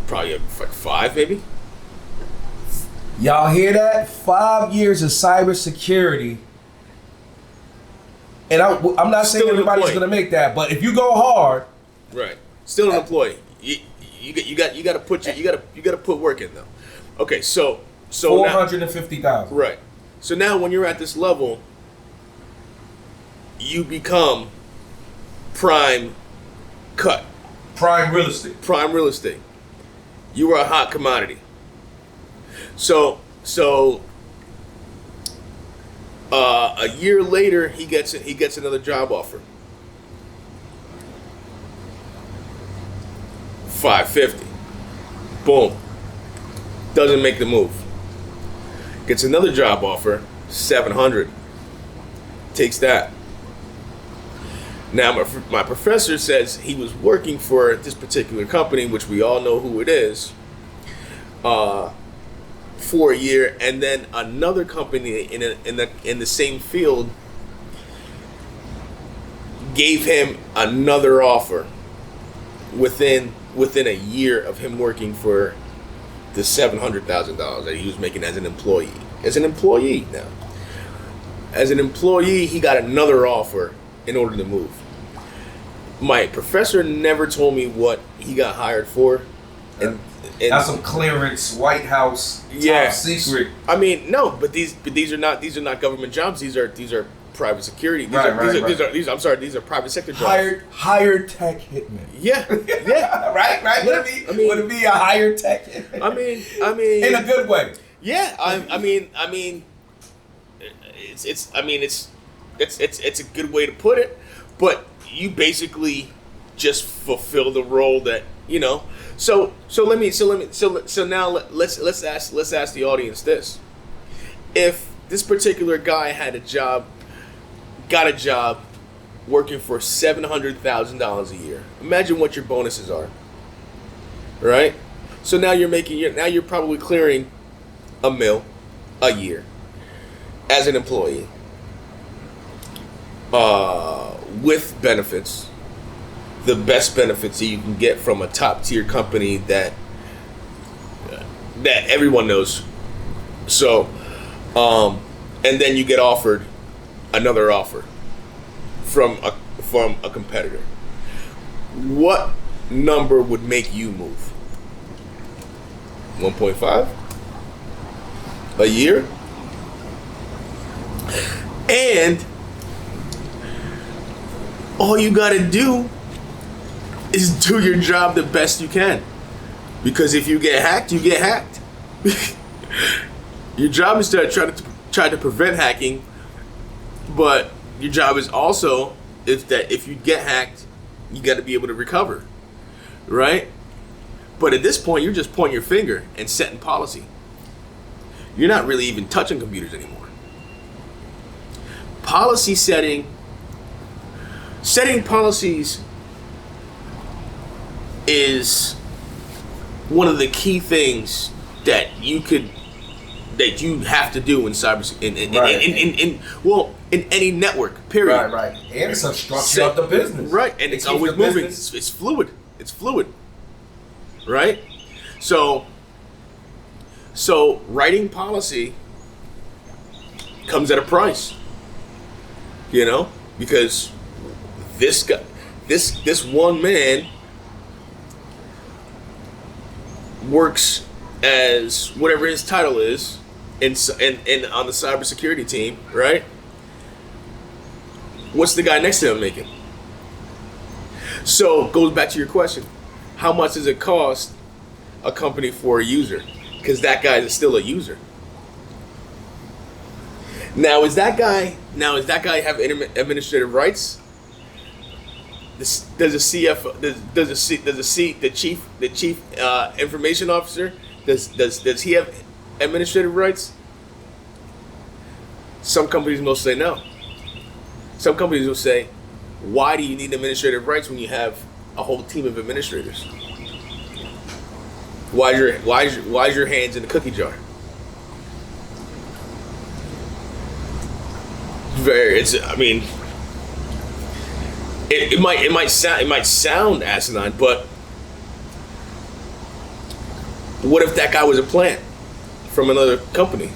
probably like 5, maybe. Y'all hear that? 5 years of cybersecurity. And I'm not saying Still an everybody's employee. going to make that, but if you go hard, Right. Still an employee. You got to put work in though. Okay, so now, 450,000. right. So now when you're at this level, you become prime cut, Prime real estate. prime real estate. You are a hot commodity. So a year later, he gets another job offer. 550. Boom. Doesn't make the move. Gets another job offer, 700. Takes that. Now my professor says he was working for this particular company, which we all know who it is, for a year, and then another company in the same field gave him another offer within a year of him working for the $700,000 that he was making as an employee. As an employee now. As an employee, he got another offer in order to move. My professor never told me what he got hired for. And That's some clearance, White House, top secret. I mean, no, but these are not government jobs. These are private security. These are private sector jobs. Hired tech hitman. Yeah. right. Yeah. Would it be a hired tech hitman? I mean, in a good way. Yeah. I mean, it's a good way to put it, but you basically just fulfill the role that you know. So now let's ask the audience this: if this particular guy got a job working for $700,000 a year, imagine what your bonuses are, right? So now you're probably clearing $1 million a year as an employee, with benefits. The best benefits that you can get from a top tier company that everyone knows. So, and then you get offered another offer from a competitor. What number would make you move? 1.5 a year? And all you gotta do is do your job the best you can. Because if you get hacked, you get hacked. Your job is to try to prevent hacking, but your job is also if you get hacked, you got to be able to recover, right? But at this point, you're just pointing your finger and setting policy. You're not really even touching computers anymore. Policy setting policies is one of the key things that you have to do in in any network, period. Right. And it's a structure of the business. Right, and it's always moving. It's fluid. Right? So writing policy comes at a price. You know? Because this one man works as whatever his title is in on the cybersecurity team, right? What's the guy next to him making? So goes back to your question: how much does it cost a company for a user? Because that guy is still a user. Now, does that guy have administrative rights? Does the chief information officer, does he have administrative rights? Some companies will say no. Some companies will say, why do you need administrative rights when you have a whole team of administrators? Why is your hands in the cookie jar? It might sound asinine, but what if that guy was a plant from another company.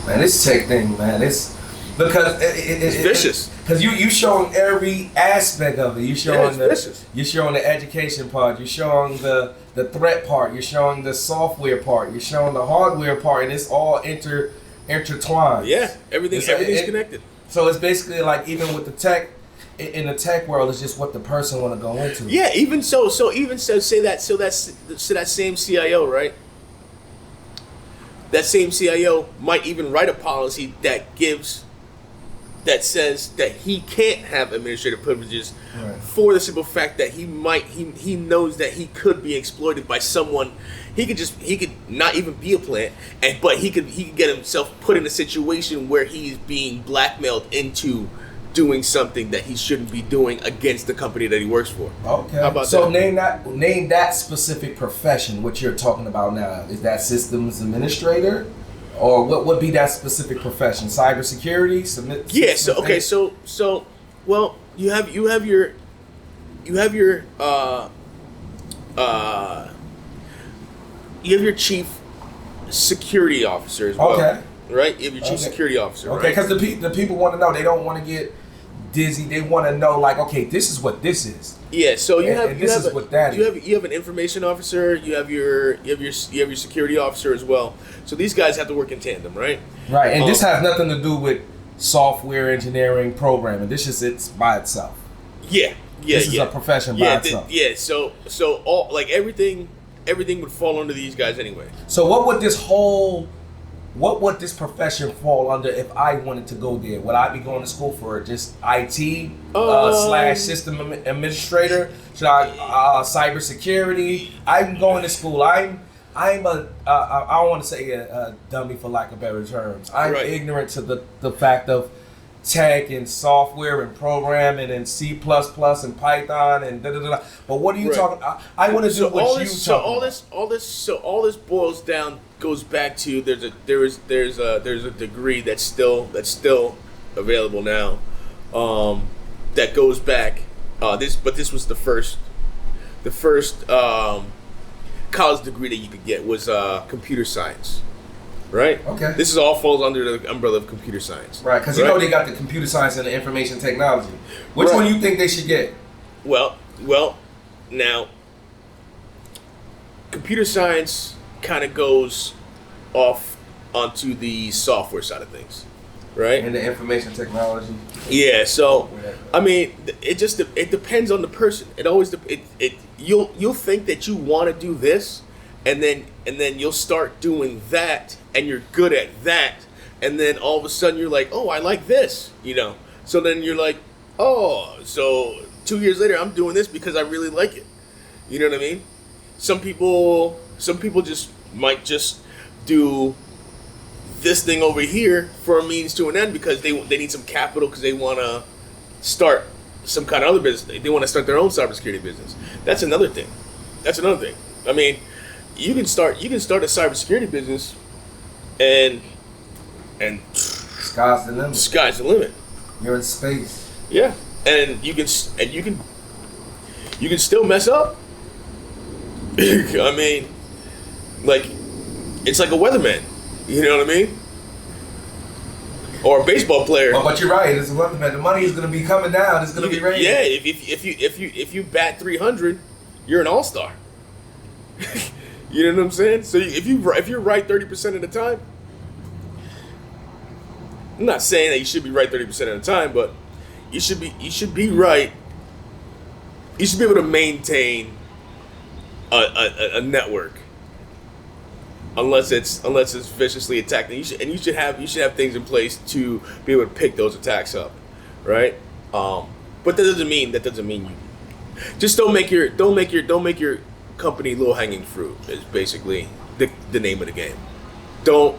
Man, this tech thing, man, it's because it's vicious. Because you showing every aspect of it. You showing vicious. You're showing the education part. You're showing the threat part. You're showing the software part. You're showing the hardware part, and it's all intertwined. Yeah, everything's connected. So it's basically like even with the tech. In the tech world, it's just what the person want to go into. Yeah, even so that same CIO, right? That same CIO might even write a policy that says that he can't have administrative privileges, right, for the simple fact that he knows that he could be exploited by someone. He could not even be a plant, but he could get himself put in a situation where he's being blackmailed into doing something that he shouldn't be doing against the company that he works for. Okay. How about so that? Name that specific profession. What you're talking about now, is that systems administrator, or what would be that specific profession? Cybersecurity. Yeah. So okay. So well, you have your chief security officer as well. Okay. Right? You have your chief security officer. Okay, because the people want to know. They don't want to get dizzy. They want to know, like, okay, this is what this is. Yeah. So you have an information officer. You have your security officer as well. So these guys have to work in tandem, right? Right. And this has nothing to do with software engineering, programming. This is it's by itself. Yeah. Yeah. This is a profession by itself. So all like everything would fall under these guys anyway. So what would this profession fall under if I wanted to go there? Would I be going to school for just IT / system administrator? Should I cybersecurity? I'm going to school. I'm I don't want to say a dummy for lack of better terms. I'm ignorant to the fact of tech and software and programming and C++ and Python and da da da. But what are you talking? I want to do what you talking about. All this boils down goes back to there's a degree that's still available now. That goes back. This was the first college degree that you could get was computer science. Right. Okay. This is all falls under the umbrella of computer science. Right, because you know they got the computer science and the information technology. Which one do you think they should get? Well, now, computer science kind of goes off onto the software side of things, right? And the information technology. Yeah. So, I mean, it depends on the person. It always you'll think that you want to do this, and then you'll start doing that, and you're good at that, and then all of a sudden you're like, oh, I like this, So then you're like, oh, so 2 years later I'm doing this because I really like it. You know what I mean? Some people might just do this thing over here for a means to an end because they need some capital because they want to start some kind of other business. They want to start their own cybersecurity business. That's another thing. I mean, you can start a cybersecurity business, and sky's the limit. Sky's the limit. You're in space. Yeah, and you can still mess up. I mean, like it's like a weatherman. You know what I mean? Or a baseball player. But you're right. It's a weatherman. The money is going to be coming down. It's going to be raining. Yeah, if you bat 300, you're an all-star. You know what I'm saying? So if you're right 30% of the time, I'm not saying that you should be right 30% of the time, but you should be right. You should be able to maintain a network, unless it's viciously attacked. And you should have things in place to be able to pick those attacks up, right? But that doesn't mean you just don't make your company low-hanging fruit is basically the name of the game. Don't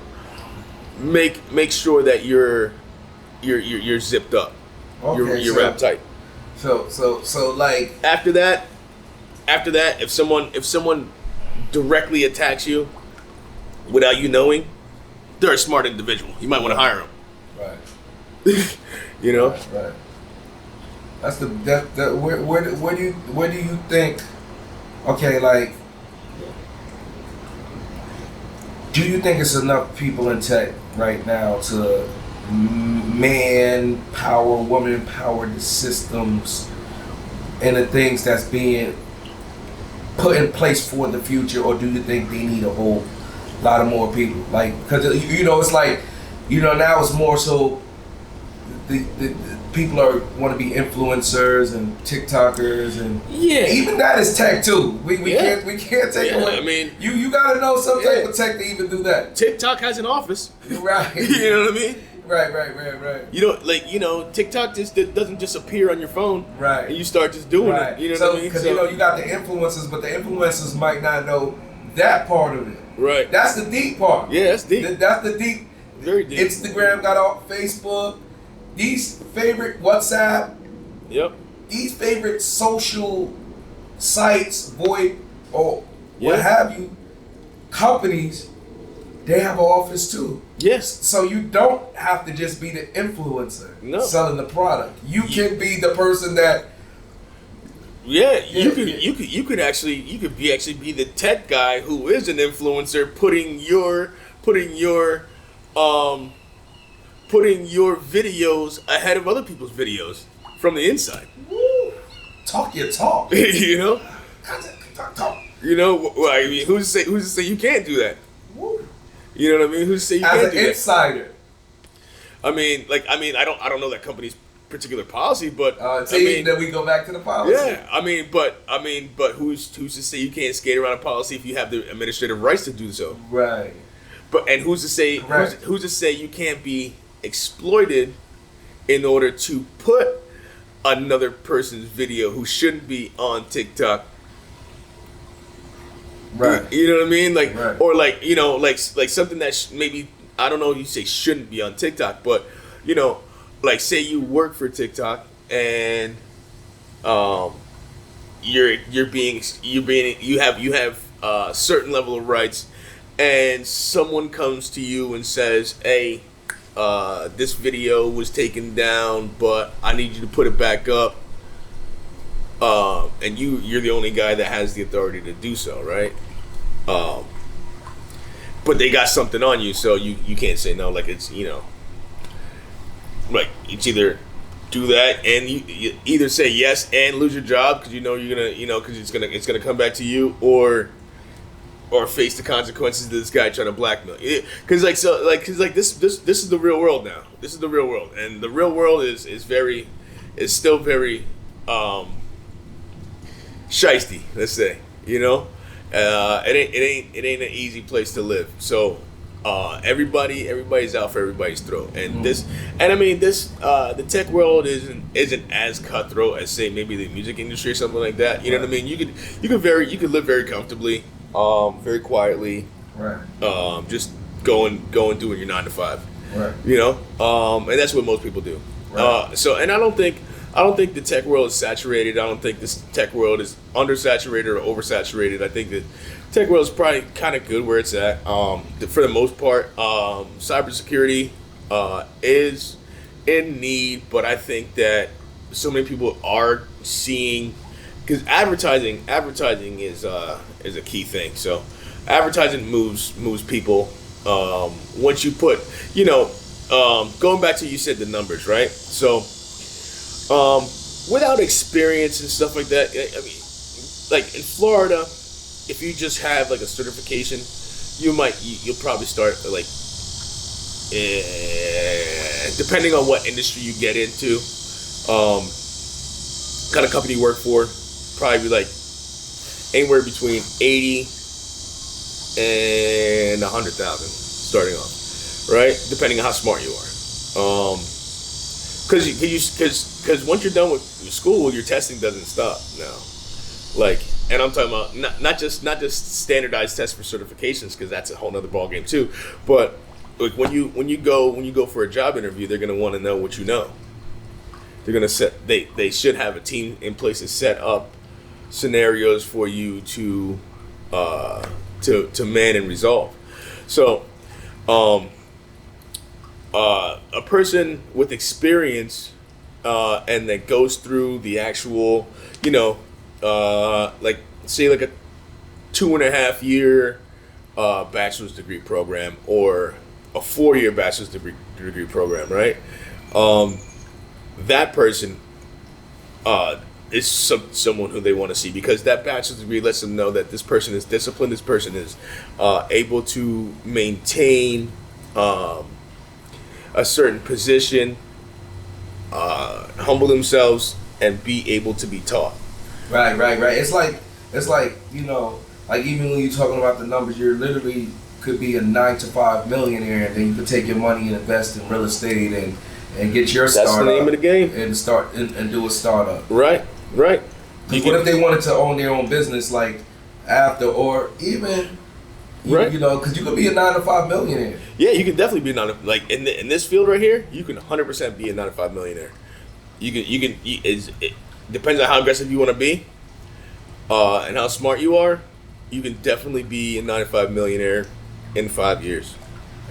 make sure that you're zipped up. Okay, you're wrapped tight. So like after that, if someone directly attacks you without you knowing, they're a smart individual. You might want to hire them. Right. Right. That's where do you think? Okay, like Do you think it's enough people in tech right now to man power, woman power the systems and the things that's being put in place for the future, or do you think they need a whole lot of more people? Like, because it's like, now it's more so the people want to be influencers and TikTokers, and even that is tech too. We can't take away. I mean, you gotta know some type of tech to even do that. TikTok has an office, right? You know what I mean? Right. TikTok just doesn't just appear on your phone, right? And you start just doing it. You know what I mean? Because you got the influencers, but the influencers might not know that part of it. Right. That's the deep part. Yeah, that's deep. That's the deep. Very deep. Instagram got off, Facebook, these favorite WhatsApp. Yep. These favorite social sites, VoIP, or what have you, companies, they have an office too. Yes. So you don't have to just be the influencer selling the product. You can be the person that. You could actually be the tech guy who is an influencer, putting your videos ahead of other people's videos from the inside. Woo. Talk your talk. You know. Talk. You know. I mean, who's to say you can't do that? Woo. You know what I mean? Who's to say you can't do that? As an insider. I mean, I don't know that company's particular policy, but then we go back to the policy. Yeah, but who's to say you can't skate around a policy if you have the administrative rights to do so? Right. But who's to say who's to say you can't be exploited in order to put another person's video who shouldn't be on TikTok? Right. You know what I mean? Like, right. Or like something that maybe, I don't know, you say shouldn't be on TikTok, but like say you work for TikTok and you have a certain level of rights, and someone comes to you and says, hey, this video was taken down, but I need you to put it back up. And you're the only guy that has the authority to do so, right? But they got something on you, so you can't say no. Like, it's, like, it's either do that and you either say yes and lose your job because you're gonna, because it's gonna come back to you, or face the consequences of this guy trying to blackmail you. Because this is the real world now. This is the real world, and the real world is still very shiesty, let's say. It ain't an easy place to live. So everybody's out for everybody's throat, and the tech world isn't as cutthroat as, say, maybe the music industry or something like that. You know what I mean? You could live very comfortably, very quietly, right? Just going doing your 9 to 5, right? And that's what most people do. Right. And I don't think the tech world is saturated. I don't think this tech world is undersaturated or oversaturated. I think the tech world is probably kind of good where it's at. For the most part, cybersecurity is in need, but I think that so many people are seeing, because advertising is a key thing. So advertising moves people. Once you put, going back to, you said the numbers, right? So. Without experience and stuff like that, I mean, like in Florida, if you just have like a certification, you'll probably start like, depending on what industry you get into, kind of company you work for, probably like anywhere between 80 and 100,000 starting off, right? Depending on how smart you are. Because once you're done with school, your testing doesn't stop now. Like, and I'm talking about not just standardized tests for certifications, because that's a whole nother ballgame too. But like when you go for a job interview, they're gonna want to know what you know. They're gonna they should have a team in place to set up scenarios for you to man and resolve. So, a person with experience and that goes through the actual, like say like a 2.5 year bachelor's degree program or a 4-year bachelor's degree program, right? That person is someone who they want to see, because that bachelor's degree lets them know that this person is disciplined, this person is able to maintain a certain position, humble themselves, and be able to be taught. Right. It's like like even when you're talking about the numbers, you're literally could be a 9-to-5 millionaire, and then you could take your money and invest in real estate and get your startup. That's the name of the game. And start and do a startup. Right. What if they wanted to own their own business, like after, or even, because you could be a 9-to-5 millionaire. Yeah, you can definitely be like in this field right here. You can 100% be a 9-to-5 millionaire. It depends on how aggressive you want to be, and how smart you are. You can definitely be a 9-to-5 millionaire in 5 years,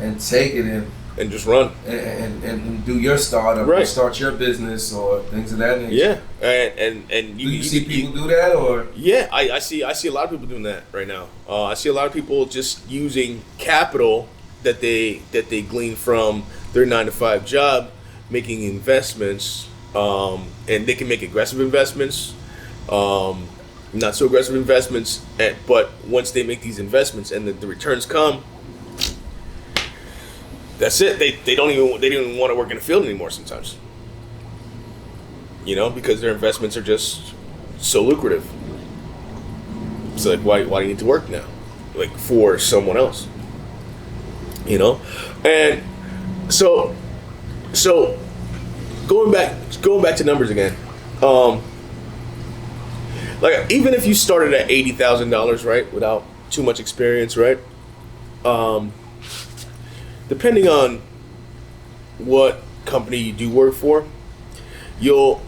and take it in. And just run and do your startup, or start your business, or things of that nature. Yeah, and you see people do that, or I see a lot of people doing that right now. I see a lot of people just using capital that they glean from their 9-to-5 job, making investments, and they can make aggressive investments, not so aggressive investments, but once they make these investments and the returns come, that's it. They don't even want to work in the field anymore sometimes. Because their investments are just so lucrative. It's like, why do you need to work now? Like, for someone else. And so going back to numbers again. Like, even if you started at $80,000, right, without too much experience, right? Depending on what company you do work for, you'll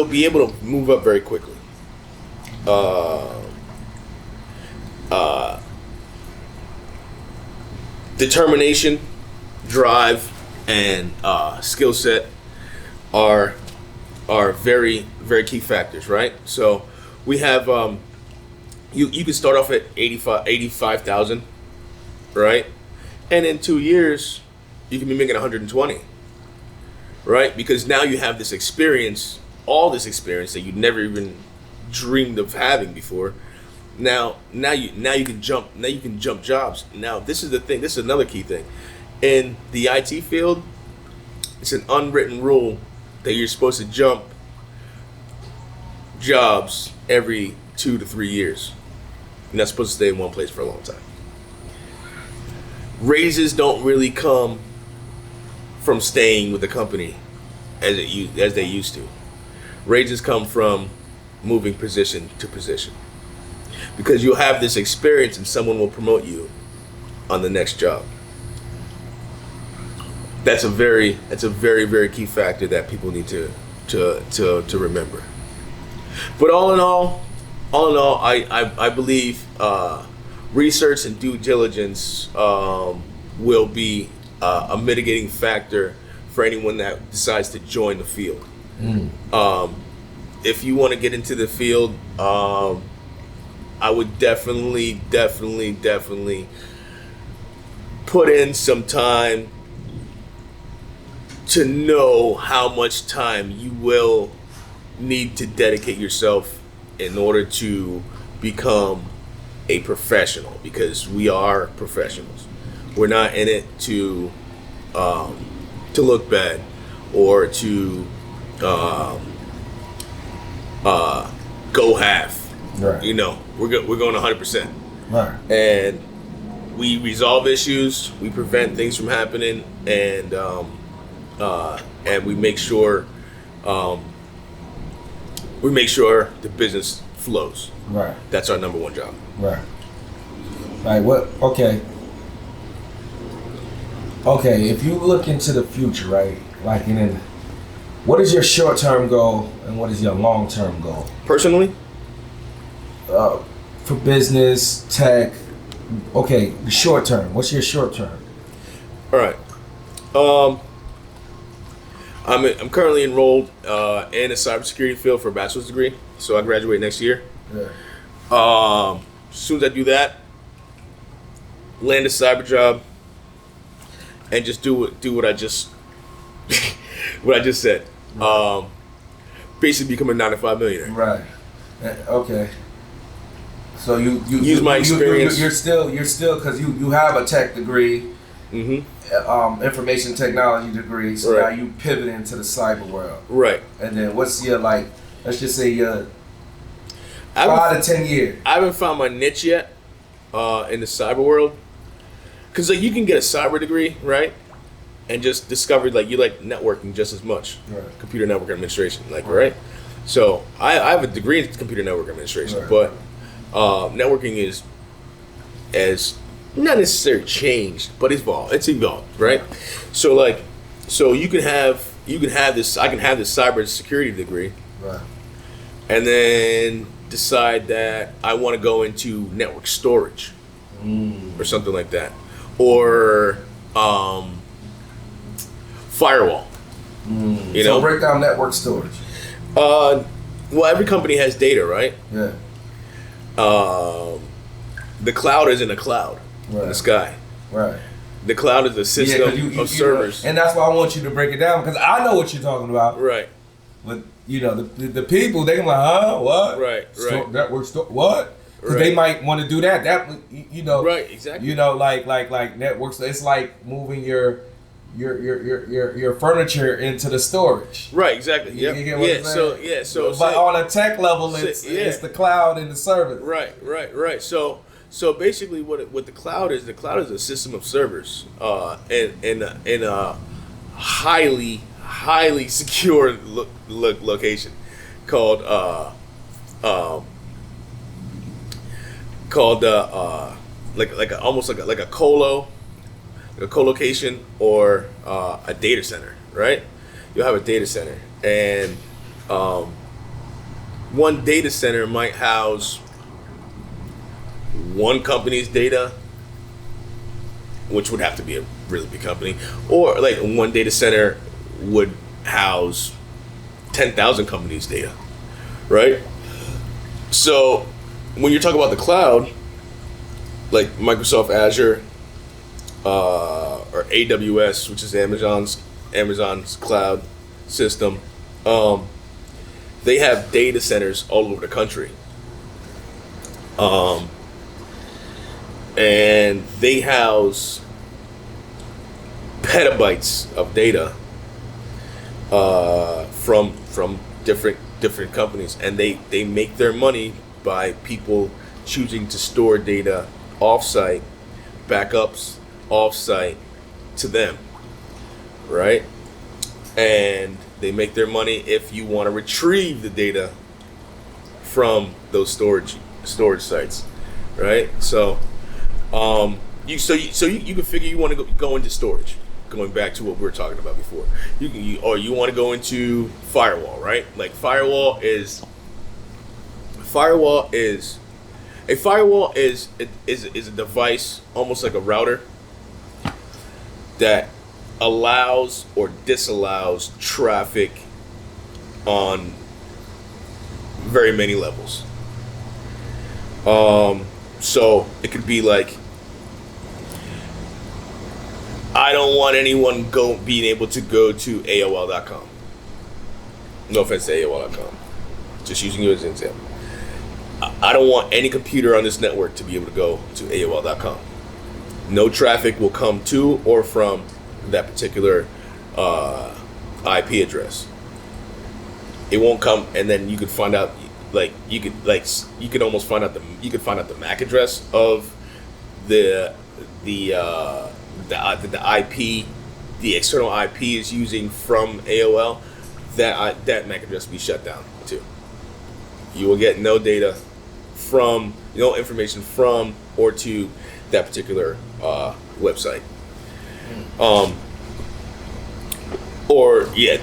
be able to move up very quickly. Determination, drive, and skill set are very, very key factors, right? So we have you can start off at 85,000, right? And in 2 years, you can be making 120, right? Because now you have this experience, all this experience that you never even dreamed of having before. Now you can jump jobs. Now this is the thing. This is another key thing. In the IT field, it's an unwritten rule that you're supposed to jump jobs every 2 to 3 years. You're not supposed to stay in one place for a long time. Raises don't really come from staying with the company as they used to. Raises come from moving position to position, because you'll have this experience and someone will promote you on the next job. That's a very, very key factor that people need to remember. But all in all, I believe research and due diligence will be a mitigating factor for anyone that decides to join the field. If you want to get into the field, I would definitely put in some time to know how much time you will need to dedicate yourself in order to become a professional, because we are professionals. We're not in it to look bad or to go half. Right. We're going 100%. Right. And we resolve issues, we prevent things from happening, and we make sure the business flows. Right. That's our number one job. Right. What? Okay. If you look into the future, right? Like, what is your short-term goal and what is your long-term goal? Personally, for business, tech. Okay, the short term. What's your short term? All right. I'm currently enrolled in a cybersecurity field for a bachelor's degree, so I graduate next year. Yeah. As soon as I do that, land a cyber job, and just do what I just what I just said. Right. Basically, become a 9-to-5 millionaire. Right. Okay. So you use my experience. You're still because you have a tech degree, information technology degree. So now you pivot into the cyber world. Right. And then what's your let's just say your 5 to 10 years. I haven't found my niche yet in the cyber world, because you can get a cyber degree, right, and just discover you like networking just as much, computer network administration, right. So I have a degree in computer network administration, but networking is not necessarily changed, but it's evolved, right? So so you can have this. I can have this cybersecurity degree, right, and then decide that I want to go into network storage or something like that, or firewall. So break down network storage. Well, every company has data, right? Yeah. The cloud isn't a cloud in the sky. Right. The cloud is a system of servers. And that's why I want you to break it down, because I know what you're talking about. Right. But the people, they can huh, what? Right. Network what? Because they might want to do that. Right. Exactly. Like networks. It's like moving your furniture into the storage. Right. Exactly. Yep. You get what I'm saying? So but on a tech level, it's the cloud and the service. Right. So basically, what the cloud is a system of servers, in a highly secure location called almost like a co-location, or a data center, right? You'll have a data center, and one data center might house one company's data, which would have to be a really big company, or one data center would house 10,000 companies' data, right? So when you're talking about the cloud, like Microsoft Azure, or AWS, which is Amazon's cloud system, they have data centers all over the country, and they house petabytes of data from different companies, and they make their money by people choosing to store data offsite, backups offsite to them, right? And they make their money if you want to retrieve the data from those storage sites, right? So you can figure you want to go into storage. Going back to what we were talking about before, or you want to go into firewall, right? Like firewall is a device, almost like a router, that allows or disallows traffic on very many levels. So it could be like, I don't want anyone being able to go to AOL.com. No offense to AOL.com. Just using you as an example. I don't want any computer on this network to be able to go to AOL.com. No traffic will come to or from that particular IP address. It won't come, and then you could find out, you could almost find out the MAC address of the IP, the external IP is using from AOL. That MAC address will be shut down too. You will get no data from, no information from or to that particular website,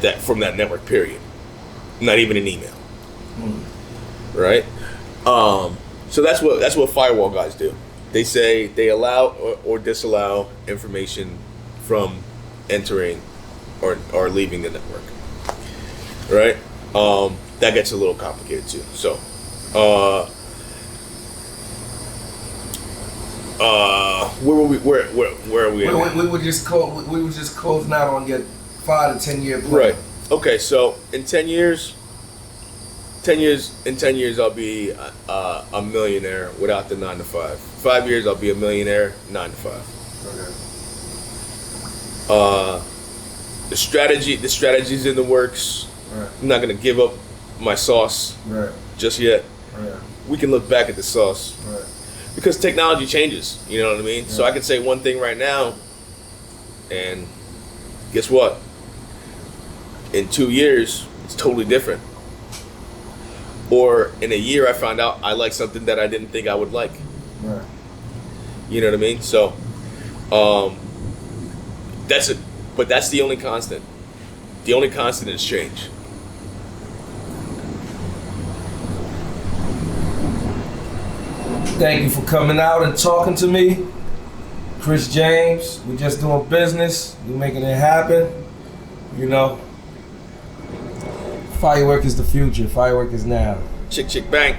that from that network, period. Not even an email, right? So that's what firewall guys do. They say they allow or disallow information from entering or leaving the network, right? That gets a little complicated too. So Where were we? Where are we? We were just closing out on your 5 to 10 year plan. Right. Okay. So in 10 years, in 10 years, I'll be a millionaire without the 9 to 5. 5 years, I'll be a millionaire 9 to 5. Okay. The strategy's in the works. Right. I'm not gonna give up my sauce just yet. Right. We can look back at the sauce Right. because technology changes. You know what I mean? So I can say one thing right now, and guess what? In 2 years, it's totally different. Or in a year, I found out I like something that I didn't think I would like. Right. You know what I mean? So, that's it. But that's the only constant. The only constant is change. Thank you for coming out and talking to me. Chris James, we just doing business. We making it happen. You know, firework is the future. Firework is now. Chick, chick, bang.